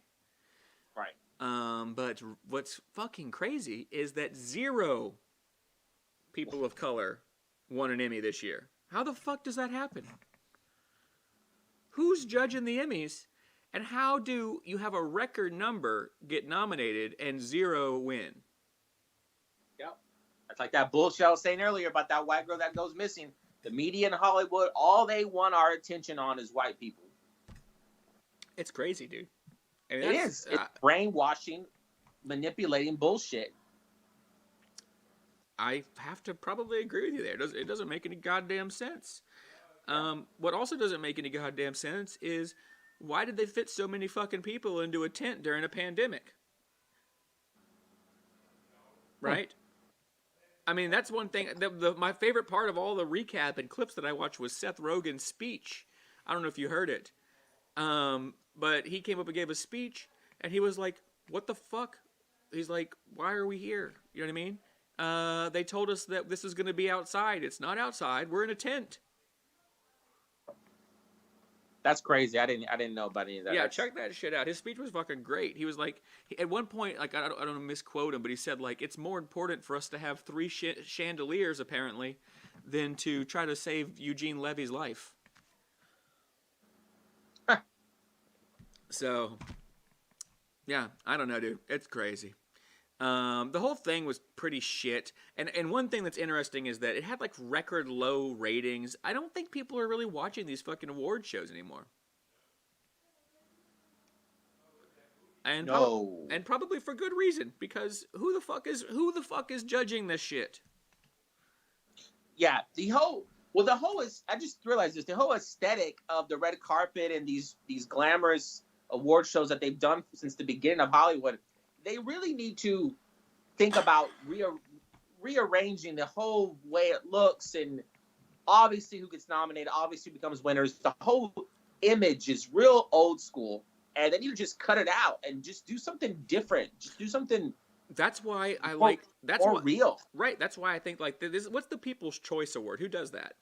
Right. But what's fucking crazy is that 0 people of color won an Emmy this year. How the fuck does that happen? Who's judging the Emmys, and how do you have a record number get nominated and 0 win? Yep. That's like that bullshit I was saying earlier about that white girl that goes missing. The media in Hollywood, all they want our attention on is white people. It's crazy, dude. I mean, It is. It's brainwashing, manipulating bullshit. I have to probably agree with you there. It doesn't make any goddamn sense. What also doesn't make any goddamn sense is why did they fit so many fucking people into a tent during a pandemic? Right? I mean, that's one thing. My favorite part of all the recap and clips that I watched was Seth Rogen's speech. I don't know if you heard it. But he came up and gave a speech, and he was like, what the fuck? He's like, why are we here? You know what I mean? They told us that this is going to be outside. It's not outside. We're in a tent. That's crazy. I didn't know about any of that. Yeah, check that shit out. His speech was fucking great. He was like, at one point, like I don't want to misquote him, but he said like it's more important for us to have 3 chandeliers apparently than to try to save Eugene Levy's life. So, yeah, I don't know, dude. It's crazy. The whole thing was pretty shit. And one thing that's interesting is that it had like record low ratings. I don't think people are really watching these fucking award shows anymore. And No. and probably for good reason, because who the fuck is judging this shit? Yeah, I just realized this. The whole aesthetic of the red carpet and these glamorous award shows that they've done since the beginning of Hollywood, they really need to think about rearranging the whole way it looks, and obviously who gets nominated, obviously becomes winners. The whole image is real old school, and then you just cut it out and just do something different. Just do something. That's why I more, like. That's more what, real. Right. That's why I think like this. What's the People's Choice Award? Who does that?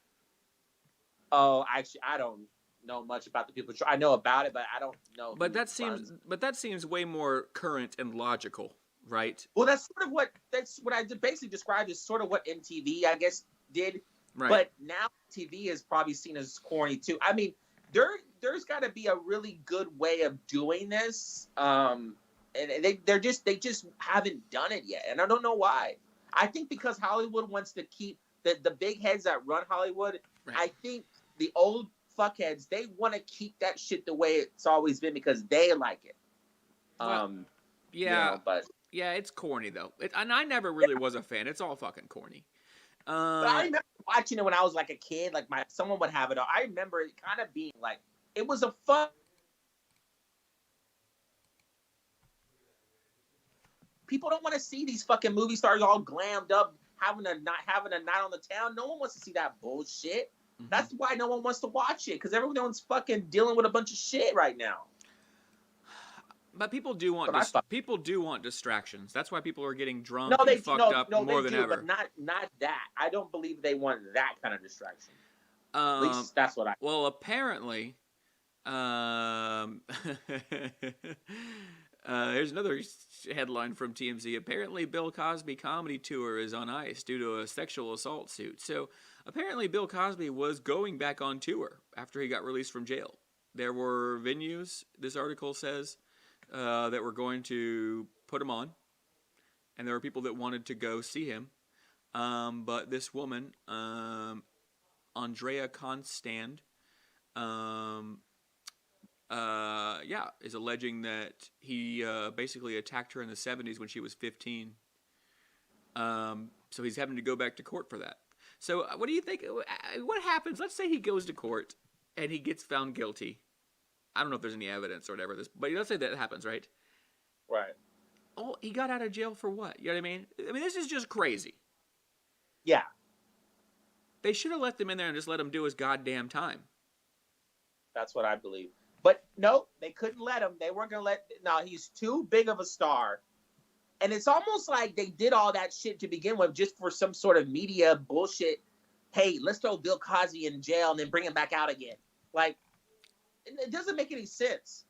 Oh, actually, I don't know much about the People's Choice. I know about it, but I don't know. But that seems way more current and logical, right? Well, that's what I basically described as sort of what MTV, I guess, did. Right. But now TV is probably seen as corny too. I mean, there's got to be a really good way of doing this, and they just haven't done it yet, and I don't know why. I think because Hollywood wants to keep the big heads that run Hollywood. Right. I think the old fuckheads, they want to keep that shit the way it's always been because they like it. Well, yeah, but yeah, it's corny though. And I never really was a fan. It's all fucking corny. But I remember watching it when I was like a kid. Like someone would have it. I remember it kind of being like it was a fun. People don't want to see these fucking movie stars all glammed up, having a night on the town. No one wants to see that bullshit. Mm-hmm. That's why no one wants to watch it, because everyone's fucking dealing with a bunch of shit right now. But people do want distractions. That's why people are getting drunk and fucked up more than ever. But not that. I don't believe they want that kind of distraction. At least that's what I. Well, apparently, here's another headline from TMZ. Apparently, Bill Cosby comedy tour is on ice due to a sexual assault suit. So apparently, Bill Cosby was going back on tour after he got released from jail. There were venues, this article says, that were going to put him on, and there were people that wanted to go see him. But this woman, Andrea Constand, is alleging that he basically attacked her in the 70s when she was 15. So he's having to go back to court for that. So what do you think? What happens? Let's say he goes to court and he gets found guilty. I don't know if there's any evidence or whatever this, but let's say that happens, right? Right. Oh, he got out of jail for what? You know what I mean? I mean, this is just crazy. Yeah. They should have let them in there and just let him do his goddamn time. That's what I believe. But no, they couldn't let him. They weren't going to let. No, he's too big of a star. And it's almost like they did all that shit to begin with just for some sort of media bullshit. Hey, let's throw Bill Cosby in jail and then bring him back out again. Like, it doesn't make any sense.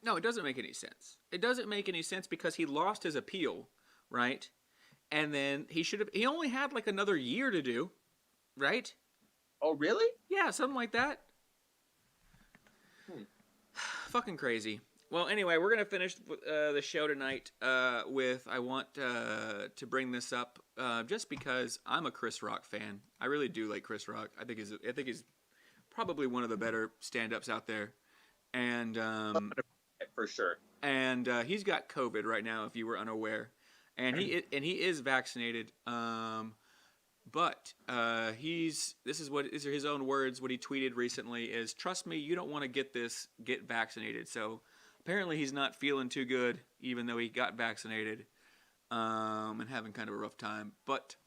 No, it doesn't make any sense. It doesn't make any sense because he lost his appeal, right? And then he only had like another year to do, right? Oh, really? Yeah, something like that. Fucking crazy. Well, anyway, we're going to finish the show tonight with, I want to bring this up just because I'm a Chris Rock fan. I really do like Chris Rock. I think he's probably one of the better stand-ups out there. And for sure. And he's got COVID right now, if you were unaware. And he is vaccinated. But these are his own words. What he tweeted recently is, "Trust me, you don't want to get this. Get vaccinated." So apparently he's not feeling too good, even though he got vaccinated, and having kind of a rough time. But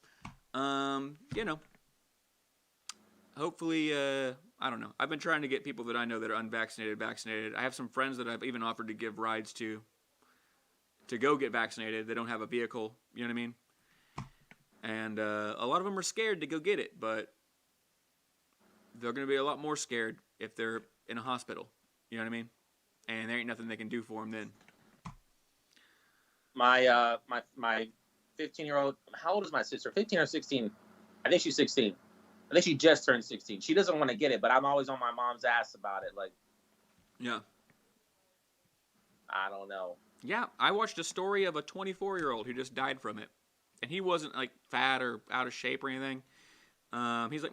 hopefully, I don't know. I've been trying to get people that I know that are unvaccinated vaccinated. I have some friends that I've even offered to give rides to go get vaccinated. They don't have a vehicle. You know what I mean? And a lot of them are scared to go get it, but they're going to be a lot more scared if they're in a hospital. You know what I mean? And there ain't nothing they can do for them then. My 15-year-old, how old is my sister? 15 or 16? I think she's 16. I think she just turned 16. She doesn't want to get it, but I'm always on my mom's ass about it. Like, yeah. I don't know. Yeah, I watched a story of a 24-year-old who just died from it. And he wasn't like fat or out of shape or anything. He's like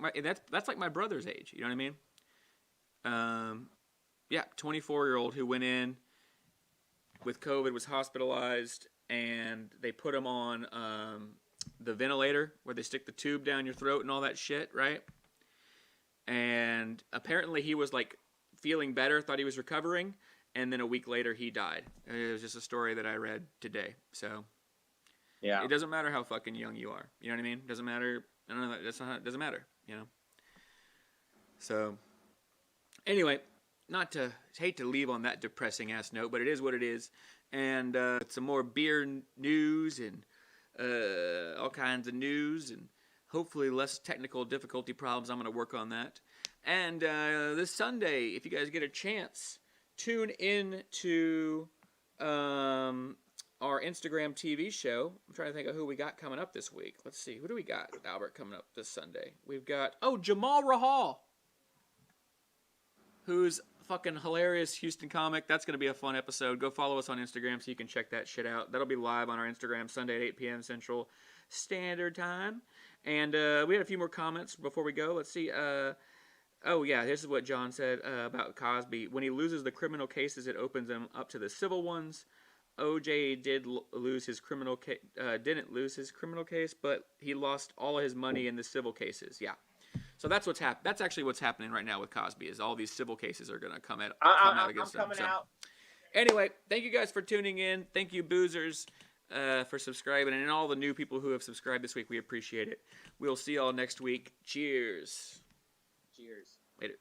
that's like my brother's age. You know what I mean? Yeah, 24-year-old who went in with COVID, was hospitalized, and they put him on the ventilator where they stick the tube down your throat and all that shit, right? And apparently he was like feeling better, thought he was recovering, and then a week later he died. It was just a story that I read today. So yeah, it doesn't matter how fucking young you are. You know what I mean? It doesn't matter. I don't know. It doesn't matter. You know. So anyway, not to hate to leave on that depressing ass note, but it is what it is. And some more beer news and all kinds of news and hopefully less technical difficulty problems. I'm going to work on that. And this Sunday, if you guys get a chance, tune in to our Instagram TV show. I'm trying to think of who we got coming up this week. Let's see. Who do we got, Albert, coming up this Sunday? We've got, Jamal Rahal, who's fucking hilarious Houston comic. That's going to be a fun episode. Go follow us on Instagram so you can check that shit out. That'll be live on our Instagram Sunday at 8 p.m. Central Standard Time. And we had a few more comments before we go. Let's see. This is what John said about Cosby. When he loses the criminal cases, it opens him up to the civil ones. OJ didn't lose his criminal case, but he lost all of his money in the civil cases. Yeah. So that's what's happening. That's actually what's happening right now with Cosby. Is all these civil cases are going to come out against him. Anyway, thank you guys for tuning in. Thank you, boozers, for subscribing, and all the new people who have subscribed this week. We appreciate it. We'll see y'all next week. Cheers. Cheers. Later.